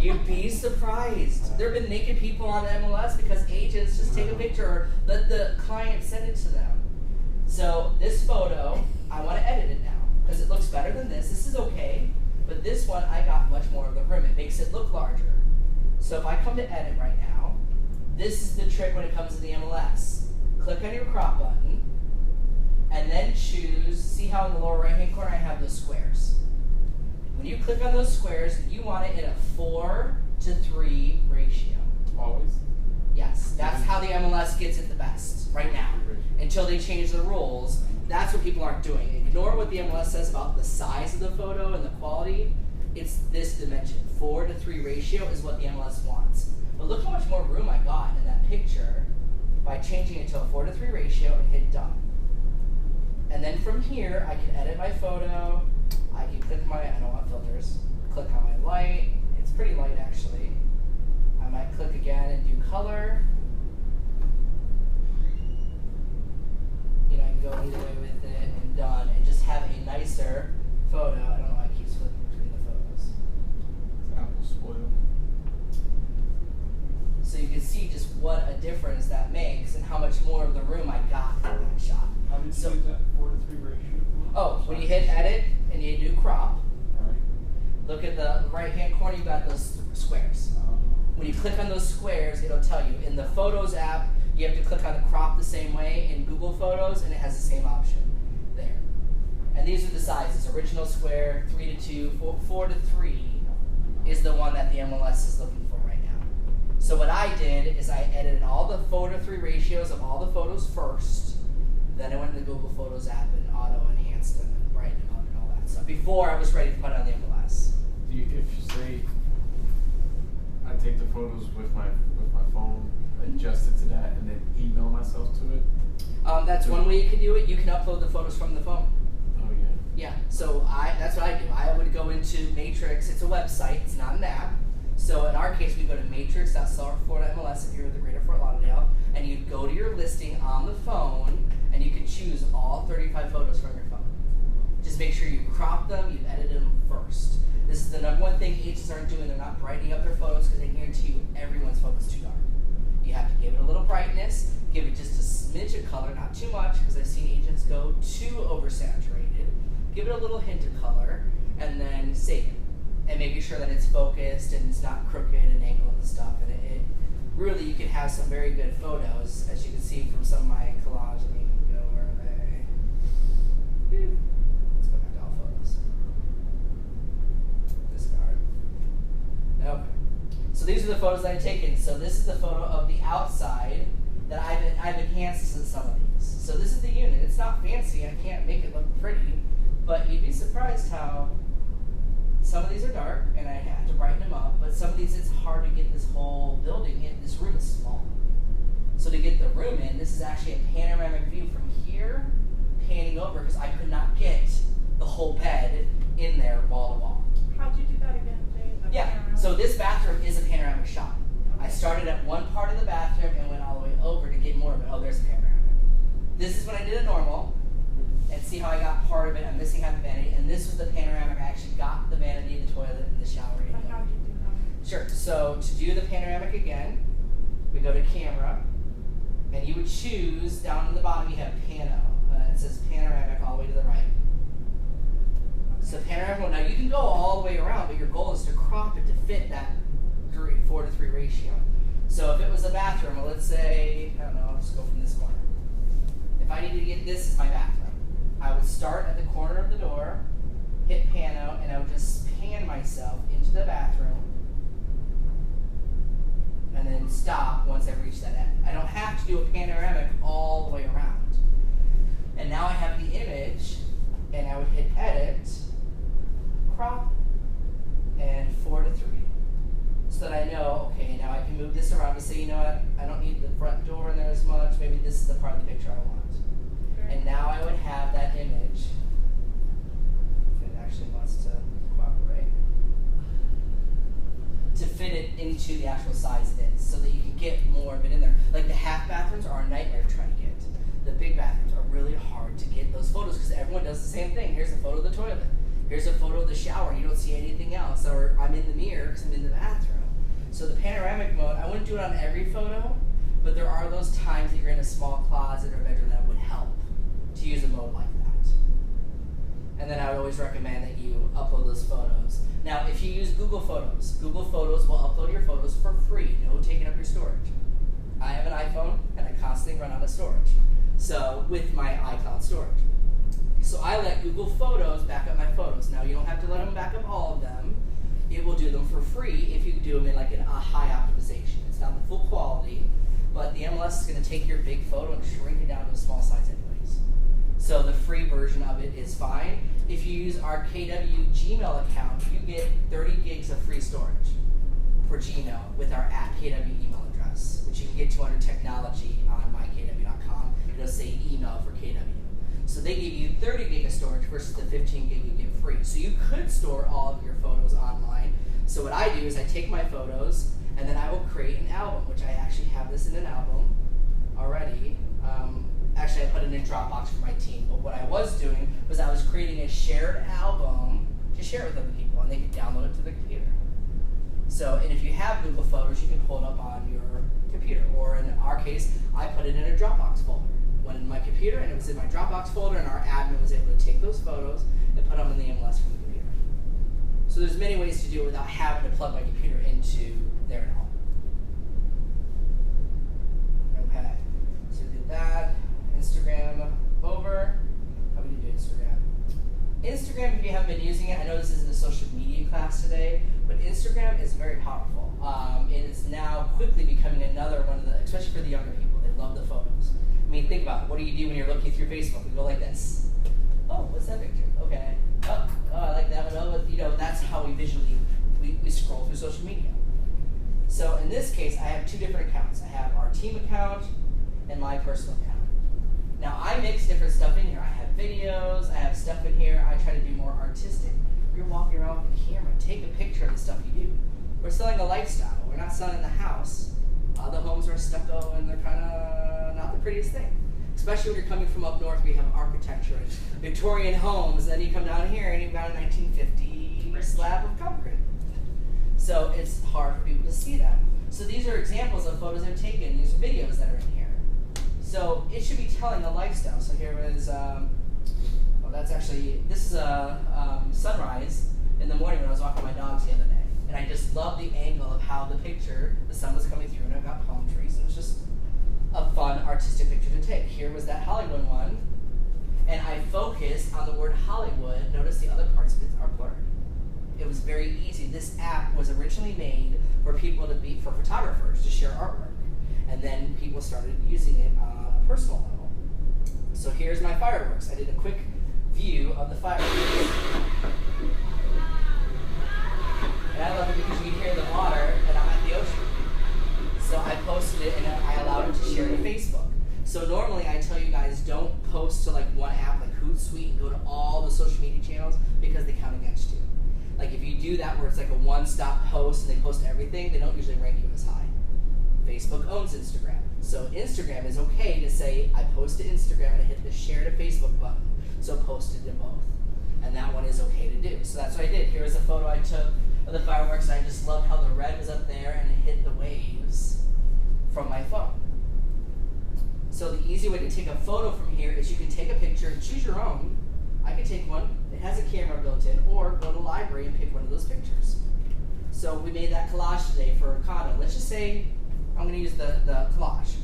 You'd be surprised. There have been naked people on MLS because agents just take a picture or let the client send it to them. So this photo, I want to edit it now because it looks better than this. This is okay, but this one I got much more of the room. It makes it look larger. So if I come to edit right now, this is the trick when it comes to the MLS. Click on your crop button, and then choose, see how in the lower right-hand corner I have those squares. When you click on those squares, you want it in a 4:3 ratio. Always? Yes, that's how the MLS gets it the best right now. Until they change the rules, that's what people aren't doing. Ignore what the MLS says about the size of the photo and the quality. It's this dimension. 4:3 ratio is what the MLS wants. But look how much more room I got in that picture by changing it to a 4:3 ratio and hit done. And then from here, I can edit my photo. I can click my, I don't want filters, click on my light. It's pretty light actually. I might click again and do color. You know, I can go either way with it and done and just have a nicer photo. I don't know why it keeps flipping between the photos. Apple spoiled. So you can see just what a difference that makes and how much more of the room I got in that shot. How did you So- use that 4:3 ratio? Oh, when you hit edit and you do crop, Right. look at the right hand corner, you got those squares. When you click on those squares, it'll tell you. In the Photos app, you have to click on the crop the same way in Google Photos, and it has the same option there. And these are the sizes. Original square, 3:2, 4:3 is the one that the MLS is looking for right now. So what I did is I edited all the 4:3 ratios of all the photos first. Then I went to the Google Photos app and auto-enhanced them and brightened them up and all that stuff before I was ready to put it on the MLS. Do you, if you say, I take the photos with my phone, adjust it to that, and then email myself to it? That's one way you can do it. You can upload the photos from the phone. Oh yeah. Yeah, so that's what I do. I would go into Matrix. It's a website. It's not an app. So in our case, we go to matrix.florida.mls if you're in the greater Fort Lauderdale, and you go to your listing on the phone, and you can choose all 35 photos from your phone. Just make sure you crop them, you edit them first. This is the number one thing agents aren't doing. They're not brightening up their photos because they guarantee you everyone's photo's too dark. You have to give it a little brightness, give it just a smidge of color, not too much, because I've seen agents go too oversaturated. Give it a little hint of color, and then save it. And making sure that it's focused and it's not crooked and angled and stuff. And it really, you can have some very good photos, as you can see from some of my collage. I mean, go where are they? Let's go back to all photos. Discard. Okay. So these are the photos that I've taken. So this is the photo of the outside that I've enhanced in some of these. So this is the unit. It's not fancy. I can't make it look pretty, but you'd be surprised how some of these are dark and I have to brighten them up, but some of these it's hard to get this whole building in. This room is small. So to get the room in, this is actually a panoramic view from here, panning over, because I could not get the whole bed in there wall to wall. How'd you do that again, Jay? The Yeah, panorama? so this bathroom is a panoramic shot. I started at one part of the bathroom and went all the way over to get more of it. Oh, there's a panoramic. This is when I did it normal. And see how I got part of it. I'm missing half the vanity. And this was the panoramic. I actually got the vanity, the toilet, and the shower in But how'd you do that? Sure. So to do the panoramic again, we go to camera. And you would choose, down in the bottom you have pano. It says panoramic all the way to the right. So panoramic mode, now you can go all the way around, but your goal is to crop it to fit that 4:3 ratio. So if it was a bathroom, well, let's say, I don't know, I'll just go from this corner. If I needed to get this as my bathroom, I would start at the corner of the door, hit pano, and I would just pan myself into the bathroom, and then stop once I've reached that end. I don't have to do a panoramic all the way around. And now I have the image, and I would hit edit, crop, and 4:3. So that I know, okay, now I can move this around to say, you know what, I don't need the front door in there as much, maybe this is the part of the picture I want. And now I would have that image, if it actually wants to cooperate, to fit it into the actual size it is, so that you can get more of it in there. Like the half bathrooms are a nightmare to try to get. The big bathrooms are really hard to get those photos because everyone does the same thing. Here's a photo of the toilet. Here's a photo of the shower. You don't see anything else. Or I'm in the mirror because I'm in the bathroom. So the panoramic mode, I wouldn't do it on every photo, but there are those times that you're in a small closet or bedroom that would help to use a mode like that. And then I would always recommend that you upload those photos. Now, if you use Google Photos will upload your photos for free, no taking up your storage. I have an iPhone, and I constantly run out of storage. So, with my iCloud storage. So I let Google Photos back up my photos. Now, you don't have to let them back up all of them. It will do them for free if you do them in like a high optimization. It's not the full quality, but the MLS is going to take your big photo and shrink it down to a small size anyways. So the free version of it is fine. If you use our KW Gmail account, you get 30 gigs of free storage for Gmail with our @KW email address, which you can get to under technology on mykw.com. It'll say email for KW. So they give you 30 gig of storage versus the 15 gig you get free. So you could store all of your photos online. So what I do is I take my photos and then I will create an album, which I actually have this in an album already. Actually, I put it in Dropbox for my team. But what I was doing was I was creating a shared album to share with other people, and they could download it to their computer. So, and if you have Google Photos, you can pull it up on your computer. Or in our case, I put it in a Dropbox folder. Went in my computer, and it was in my Dropbox folder, and our admin was able to take those photos and put them in the MLS from the computer. So there's many ways to do it without having to plug my computer into there at all. Okay, so we did that. Instagram over. How do we do Instagram? Instagram, if you haven't been using it, I know this isn't a social media class today, but Instagram is very powerful. It is now quickly becoming another one of the, especially for the younger people, they love the photos. I mean, think about it. What do you do when you're looking through Facebook? You go like this. Oh, what's that picture? Okay. Oh, I like that one. Oh, you know, that's how we visually, we scroll through social media. So in this case, I have two different accounts. I have our team account and my personal account. Now, I mix different stuff in here. I have videos, I have stuff in here. I try to do more artistic. You're walking around with the camera. Take a picture of the stuff you do. We're selling a lifestyle. We're not selling the house. The homes are stucco and they're kind of not the prettiest thing. Especially when you're coming from up north, we have architecture and Victorian homes. Then you come down here and you've got a 1950 slab of concrete. So it's hard for people to see that. So these are examples of photos I've taken. These are videos that are in here. So it should be telling a lifestyle. So here is, that's actually, this is a sunrise in the morning when I was walking my dogs the other day. And I just love the angle of how the picture, the sun was coming through and I've got palm trees. And it was just a fun artistic picture to take. Here was that Hollywood one. And I focused on the word Hollywood. Notice the other parts of it are blurred. It was very easy. This app was originally made for people to be, for photographers to share artwork. And then people started using it on a personal level. So here's my fireworks. I did a quick view of the fireworks. And I love it because you can hear the water and I'm at the ocean. So I posted it and I allowed it to share to Facebook. So normally I tell you guys don't post to like one app like Hootsuite and go to all the social media channels because they count against you. Like if you do that where it's like a one-stop post and they post everything, they don't usually rank you as high. Facebook owns Instagram. So Instagram is okay to say, I post to Instagram and I hit the share to Facebook button. So post it to both. And that one is okay to do. So that's what I did. Here is a photo I took of the fireworks. I just loved how the red was up there and it hit the waves from my phone. So the easy way to take a photo from here is you can take a picture and choose your own. I can take one, it has a camera built in, or go to the library and pick one of those pictures. So we made that collage today for a condo. Let's just say I'm going to use the collage.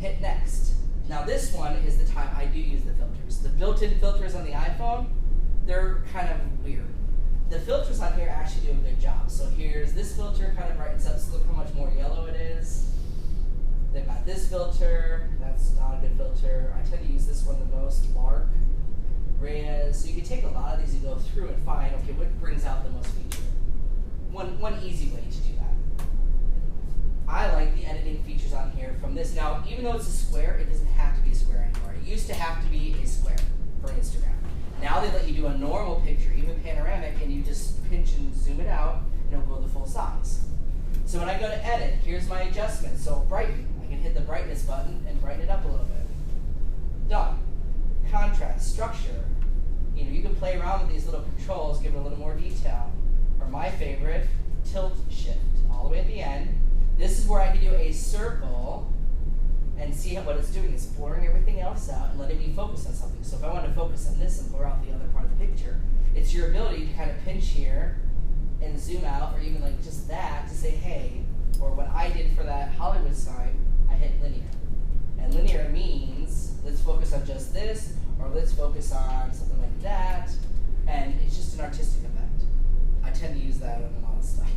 Hit next. Now this one is the time I do use the filters. The built-in filters on the iPhone, they're kind of weird. The filters on here actually do a good job. So here's this filter, kind of brightens up, so look how much more yellow it is. They've got this filter, that's not a good filter. I tend to use this one the most, Lark, Reyes. So you can take a lot of these and go through and find, okay, what brings out the most feature. One easy way to do that. I like the editing features on here from this. Now, even though it's a square, it doesn't have to be a square anymore. It used to have to be a square for Instagram. Now they let you do a normal picture, even panoramic, and you just pinch and zoom it out, and it'll go the full size. So when I go to edit, here's my adjustment. So brighten, I can hit the brightness button and brighten it up a little bit. Done. Contrast, structure. You can play around with these little controls, give it a little more detail. Or my favorite, tilt shift, all the way at the end. This is where I can do a circle and see what it's doing. It's blurring everything else out and letting me focus on something. So if I want to focus on this and blur out the other part of the picture, it's your ability to kind of pinch here and zoom out, or even like just that to say, hey, or what I did for that Hollywood sign, I hit linear. And linear means let's focus on just this, or let's focus on something like that, and it's just an artistic effect. I tend to use that on a lot of stuff.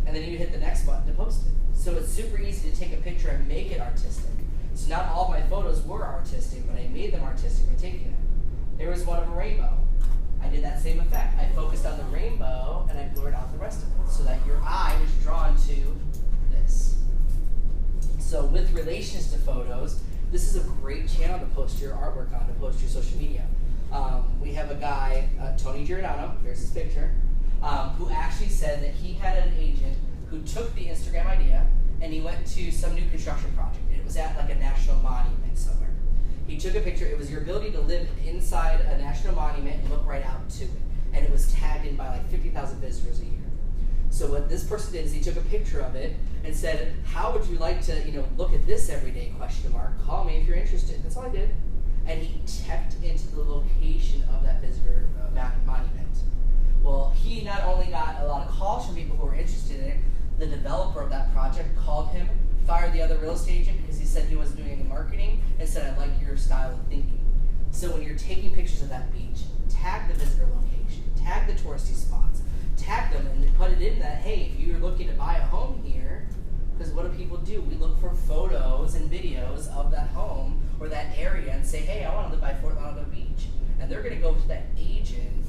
And then you hit the next button to post it. So it's super easy to take a picture and make it artistic. So not all of my photos were artistic, but I made them artistic by taking it. There was one of a rainbow. I did that same effect. I focused on the rainbow and I blurred out the rest of it so that your eye was drawn to this. So with relations to photos, this is a great channel to post your artwork on, to post your social media. We have a guy, Tony Giordano, here's his picture, who actually said that he had an agent who took the Instagram idea and he went to some new construction project. It was at like a national monument somewhere. He took a picture. It was your ability to live inside a national monument and look right out to it. And it was tagged in by like 50,000 visitors a year. So what this person did is he took a picture of it and said, how would you like to, look at this every day, ? Call me if you're interested. That's all I did. And he checked into the location of that visitor monument. Well, he not only got a lot of calls from people who were interested in it, the developer of that project called him, fired the other real estate agent because he said he wasn't doing any marketing, and said, I like your style of thinking. So when you're taking pictures of that beach, tag the visitor location, tag the touristy spots, tag them and put it in that, hey, if you're looking to buy a home here, because what do people do? We look for photos and videos of that home or that area and say, hey, I want to live by Fort Lauderdale Beach. And they're going to go to that agent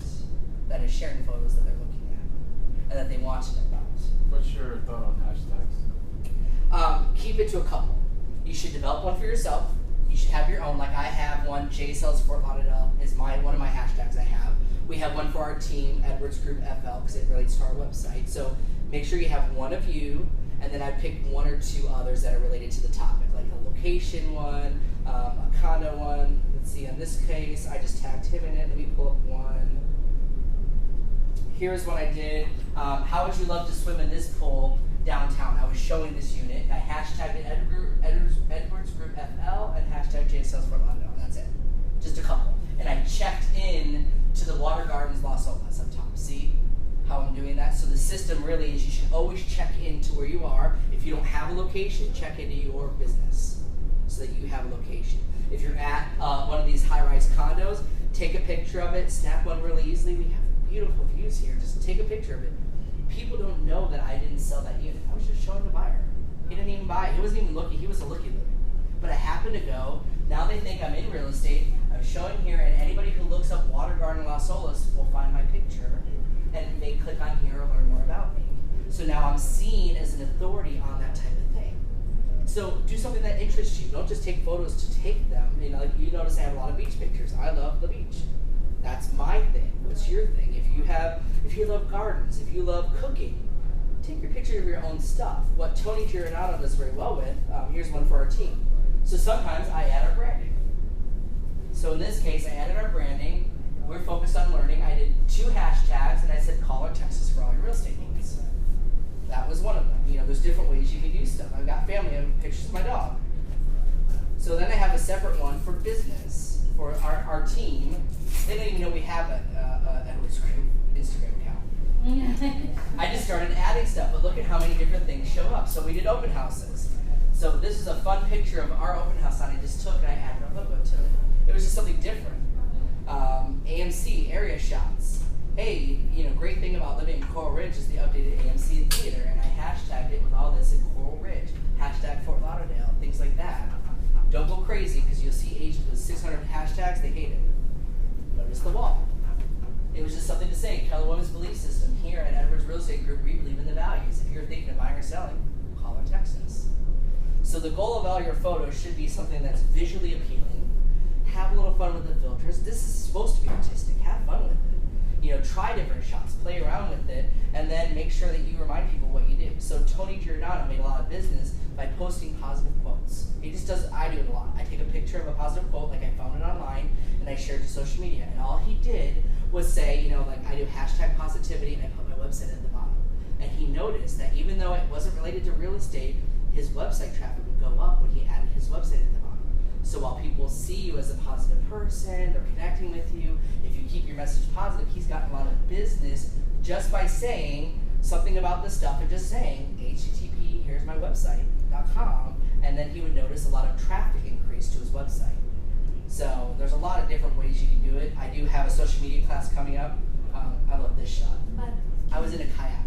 that is sharing photos that they're looking at and that they want to know about. What's your thought on hashtags? Keep it to a couple. You should develop one for yourself. You should have your own. Like I have one, J Sells Fort Lauderdale is one of my hashtags I have. We have one for our team, Edwards Group FL, because it relates to our website. So make sure you have one of you, and then I picked one or two others that are related to the topic, like a location one, a condo one. Let's see, in this case, I just tagged him in it. Let me pull up one. Here's what I did. How would you love to swim in this pool downtown? I was showing this unit. I hashtagged it Edwards Group FL and hashtag JSLs Fort Lauderdale. That's it. Just a couple. And I checked in to the Water Gardens Las Olas up top. See how I'm doing that? So the system really is you should always check into where you are. If you don't have a location, check into your business so that you have a location. If you're at one of these high-rise condos, take a picture of it, snap one really easily. We have beautiful views here. Just take a picture of it. People don't know that I didn't sell that unit. I was just showing the buyer. He didn't even buy it. He wasn't even looking. He was a looky-looky. But I happened to go. Now they think I'm in real estate. I'm showing here, and anybody who looks up Water Garden Las Olas will find my picture, and they click on here or learn more about me. So now I'm seen as an authority on that type of thing. So do something that interests you. Don't just take photos to take them. Like you notice I have a lot of beach pictures. I love the beach. That's my thing. What's your thing? If you love gardens, if you love cooking, take your picture of your own stuff. What Tony Giordano does very well with, here's one for our team. So sometimes I add our branding. So in this case, I added our branding. We're focused on learning. I did 2 hashtags, and I said call or text us for all your real estate needs. That was one of them. There's different ways you can do stuff. I've got family, I have pictures of my dog. So then I have a separate one for business, for our team. They don't even know we have an Instagram account. I just started adding stuff, but look at how many different things show up. So we did open houses. So this is a fun picture of our open house that I just took and I added a logo to it. It was just something different. AMC, area shots. Hey, great thing about living in Coral Ridge is the updated AMC theater, and I hashtagged it with all this in Coral Ridge. Hashtag Fort Lauderdale, things like that. Don't go crazy, because you'll see agents with 600 hashtags, they hate it. Notice the wall. It was just something to say. Keller Women's Belief System. Here at Edwards Real Estate Group, we believe in the values. If you're thinking of buying or selling, call or text us. So the goal of all your photos should be something that's visually appealing. Have a little fun with the filters. This is supposed to be artistic. Have fun with it. Try different shots, play around with it, and then make sure that you remind people what you do. So Tony Giordano made a lot of business by posting positive quotes. He just does, I do it a lot. I take a picture of a positive quote, like I found it online, and I share it to social media. And all he did was say, like I do hashtag positivity, and I put my website at the bottom. And he noticed that even though it wasn't related to real estate, his website traffic would go up when he added his website at the bottom. So while people see you as a positive person, they're connecting with you, if you keep your message positive, he's gotten a lot of business just by saying something about this stuff and just saying, HTTP, here's my website.com, and then he would notice a lot of traffic increase to his website. So there's a lot of different ways you can do it. I do have a social media class coming up. I love this shot. I was in a kayak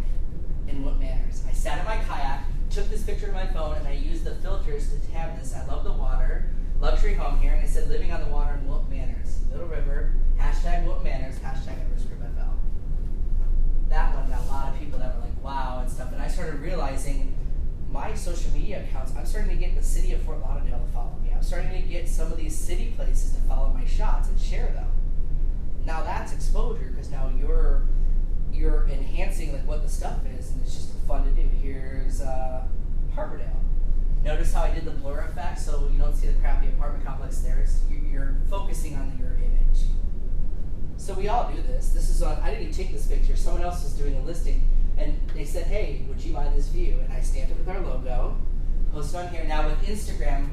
in What Manners. I sat in my kayak, took this picture of my phone, and I used the filters to tab this. I love the water. Luxury home here, and I said living on the water in Wilton Manors. Little River, hashtag Wilton Manors, hashtag Edwards Group FL. That one got a lot of people that were like, wow, and stuff. And I started realizing my social media accounts, I'm starting to get the city of Fort Lauderdale to follow me. I'm starting to get some of these city places to follow my shots and share them. Now that's exposure, because now you're enhancing like what the stuff is, and it's just fun to do. Here's Harbordale. Notice how I did the blur effect, so you don't see the crappy apartment complex there. You're focusing on your image. So we all do this. This is on, I didn't even take this picture. Someone else was doing a listing, and they said, hey, would you buy this view? And I stamped it with our logo, posted on here. Now with Instagram,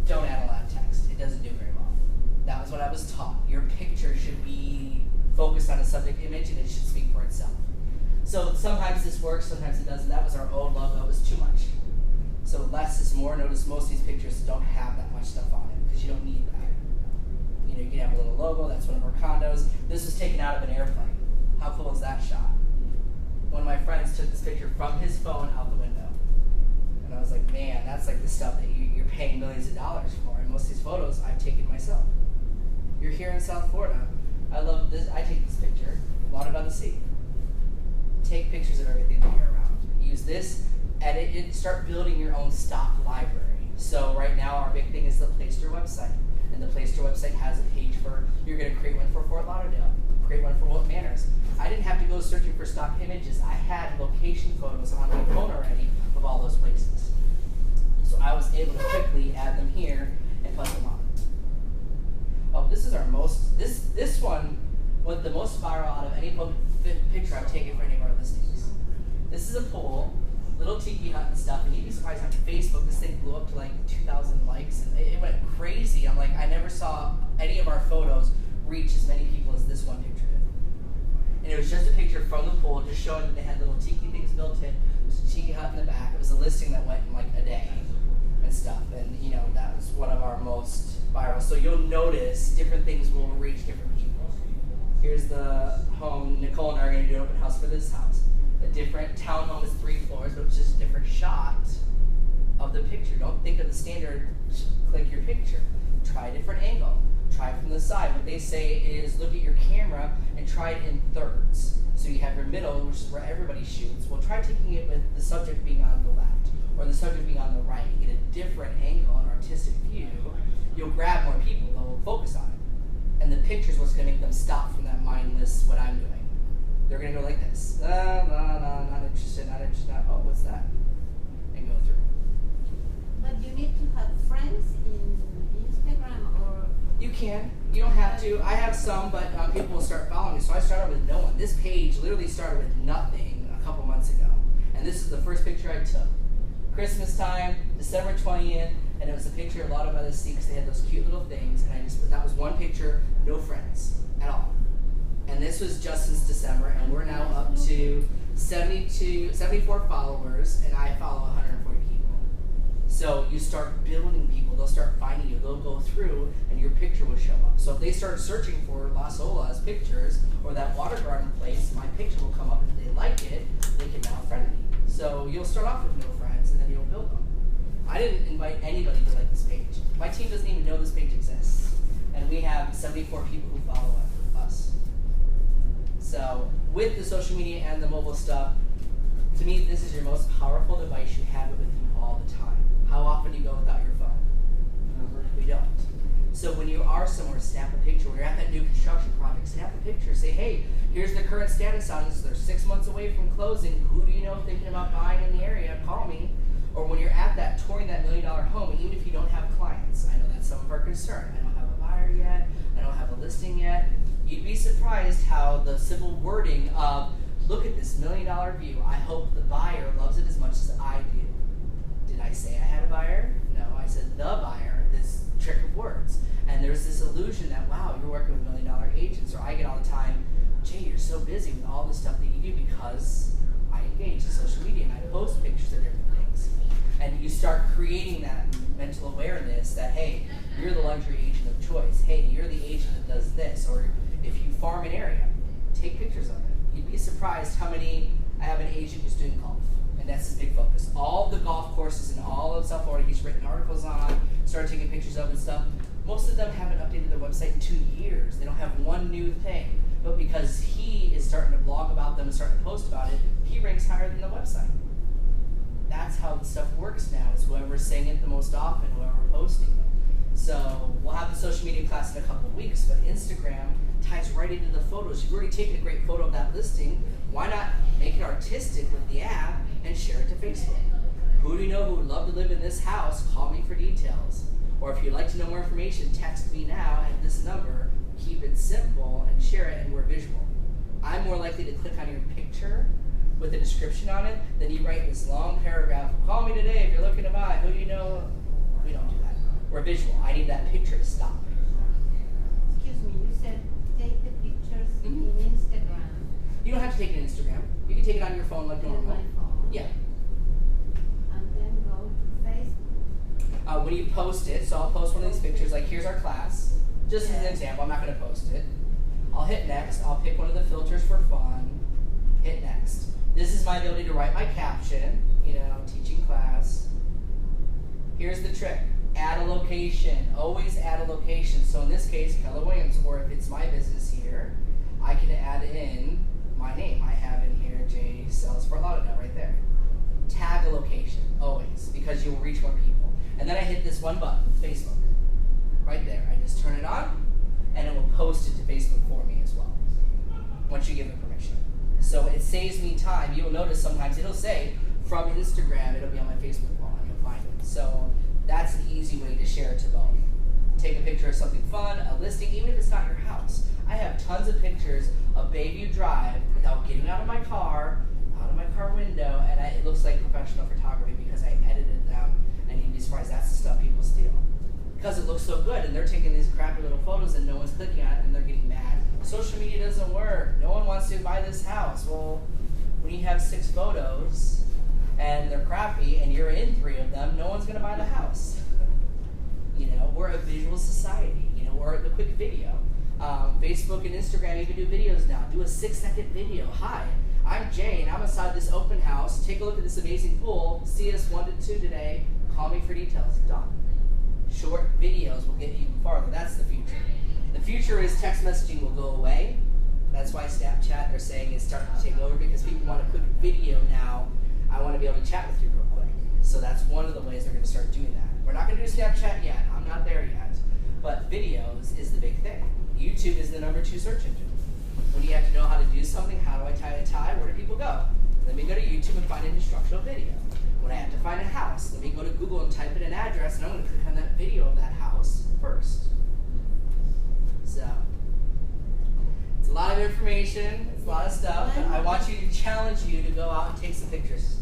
don't add a lot of text. It doesn't do very well. That was what I was taught. Your picture should be focused on a subject image, and it should speak for itself. So sometimes this works, sometimes it doesn't. That was our old logo. It was too much. So less is more. Notice most of these pictures don't have that much stuff on it because you don't need that. You can have a little logo. That's one of our condos. This was taken out of an airplane. How cool is that shot? One of my friends took this picture from his phone out the window. And I was like, man, that's like the stuff that you're paying millions of dollars for. And most of these photos I've taken myself. You're here in South Florida. I love this. I take this picture. Water by the sea. Take pictures of everything that you're around. Use this. Edit it, start building your own stock library. So right now our big thing is the Placer website. And the Placer website has a page for, you're going to create one for Fort Lauderdale, create one for Wilton Manors. I didn't have to go searching for stock images. I had location photos on my phone already of all those places. So I was able to quickly add them here and put them on. Oh, this is our most, this one was the most viral out of any public picture I've taken for any of our listings. This is a pool. Little tiki hut and stuff, and you'd be surprised on Facebook, this thing blew up to like 2,000 likes, and it went crazy. I'm like, I never saw any of our photos reach as many people as this one picture did. And it was just a picture from the pool, just showing that they had little tiki things built in. There's a tiki hut in the back. It was a listing that went in like a day and stuff, and that was one of our most viral. So you'll notice different things will reach different people. Here's the home. Nicole and I are going to do an open house for this house. A different townhome is 3 floors, but it's just a different shot of the picture. Don't think of the standard, click your picture. Try a different angle. Try it from the side. What they say is look at your camera and try it in thirds. So you have your middle, which is where everybody shoots. Well, try taking it with the subject being on the left or the subject being on the right. You get a different angle, an artistic view. You'll grab more people. They'll focus on it. And the picture is what's going to make them stop from that mindless, what I'm doing. They're going to go like this. Not interested, not interested. Oh, what's that? And go through. But you need to have friends in Instagram or... You can. You don't have to. I have some, but people will start following me. So I started with no one. This page literally started with nothing a couple months ago. And this is the first picture I took. Christmas time, December 20th. and it was a picture of a lot of other because they had those cute little things, and I just put that was one picture, no friends at all. And this was just since December, and we're now up to 74 followers, and I follow 140 people. So you start building people, they'll start finding you, they'll go through, and your picture will show up. So if they start searching for Las Olas pictures, or that water garden place, my picture will come up, and if they like it, they can now friend me. So you'll start off with no friends, and then you'll build them. I didn't invite anybody to like this page. My team doesn't even know this page exists. And we have 74 people who follow us. So with the social media and the mobile stuff, to me, this is your most powerful device. You have it with you all the time. How often do you go without your phone? Never. We don't. So when you are somewhere, snap a picture. When you're at that new construction project, snap a picture. Say, hey, here's the current status on this. They're 6 months away from closing. Who do you know thinking about buying in the area? Call me. Or when you're at that, touring that $1 million home, and even if you don't have clients, I know that's some of our concern. I don't have a buyer yet. I don't have a listing yet. You'd be surprised how the simple wording of, look at this $1 million view. I hope the buyer loves it as much as I do. Did I say I had a buyer? No, I said the buyer, this trick of words. And there's this illusion that, wow, you're working with $1 million agents, or I get all the time, Jay, you're so busy with all the stuff that you do, because I engage in social media and I post pictures of different things. And you start creating that mental awareness that, hey, you're the luxury agent of choice. Hey, you're the agent that does this. Or if you farm an area, take pictures of it. You'd be surprised how many, I have an agent who's doing golf, and that's his big focus. All the golf courses in all of South Florida, he's written articles on, started taking pictures of and stuff. Most of them haven't updated their website in 2 years. They don't have one new thing. But because he is starting to blog about them and starting to post about it, he ranks higher than the website. That's how the stuff works now, is whoever's saying it the most often, whoever posting it. So we'll have the social media class in a couple of weeks, but Instagram ties right into the photos. You've already taken a great photo of that listing. Why not make it artistic with the app and share it to Facebook? Who do you know who would love to live in this house? Call me for details. Or if you'd like to know more information, text me now at this number. Keep it simple and share it, and we're visual. I'm more likely to click on your picture with a description on it than you write this long paragraph. Call me today if you're looking to buy. Who do you know? We don't do that. We're visual. I need that picture to stop. Excuse me, you said take the pictures in Instagram. You don't have to take it in Instagram. You can take it on your phone like On normal. my phone. Yeah. And then go to Facebook. When you post it, so I'll post one of these pictures, like here's our class. Just as an Yeah. example, I'm not going to post it. I'll hit next. I'll pick one of the filters for fun. Hit next. This is my ability to write my caption, teaching class. Here's the trick. Add a location. Always add a location. So in this case, Keller Williams, or if it's my business here, I can add in my name. I have in here, Jay sells Fort Lauderdale right there. Tag a location, always, because you will reach more people. And then I hit this one button, Facebook. Right there. I just turn it on, and it will post it to Facebook for me as well, once you give it permission. So it saves me time. You'll notice sometimes it'll say, from Instagram, it'll be on my Facebook wall, and you'll find it. So that's an easy way to share it to both. Take a picture of something fun, a listing, even if it's not your house. I have tons of pictures of Bayview Drive without getting out of my car window, and it looks like professional photography because I edited them, and you'd be surprised that's the stuff people steal. Because it looks so good, and they're taking these crappy little photos and no one's clicking on it, and they're getting mad. Social media doesn't work. No one wants to buy this house. Well, when you have 6 photos, and they're crappy, and you're in 3 of them, no one's going to buy the house. We're a visual society. We're the quick video. Facebook and Instagram even do videos now. Do a 6-second video. Hi, I'm Jane. I'm inside this open house. Take a look at this amazing pool. See us 1 to 2 today. Call me for details. Done. Short videos will get you farther. That's the future. The future is text messaging will go away. That's why Snapchat, they're saying, is starting to take over, because people want a quick video now. I want to be able to chat with you real quick. So that's one of the ways they're going to start doing that. We're not going to do Snapchat yet. I'm not there yet. But videos is the big thing. YouTube is the #2 search engine. When you have to know how to do something, how do I tie a tie? Where do people go? Let me go to YouTube and find an instructional video. When I have to find a house, let me go to Google and type in an address, and I'm going to click on that video of that house first. So, it's a lot of information, it's a lot of stuff, but I want you to challenge you to go out and take some pictures.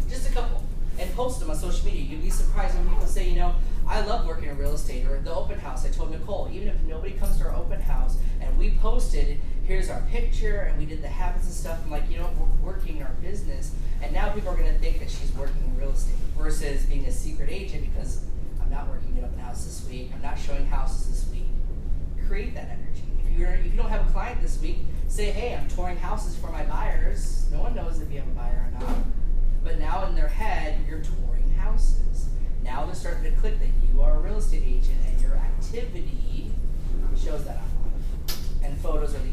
Just a couple. and post them on social media. You'd be surprised when people say, you know, I love working in real estate, or the open house. I told Nicole, even if nobody comes to our open house and we posted, here's our picture, and we did the habits and stuff, I'm like, you know, we're working in our business, and now people are going to think that she's working in real estate versus being a secret agent because I'm not working at open house this week, I'm not showing houses this week. Create that energy. If you don't have a client this week, say, hey, I'm touring houses for my buyers. No one knows if you have a buyer or not. But now in their head, you're touring houses. Now they're starting to click that you are a real estate agent and your activity shows that online. And photos are the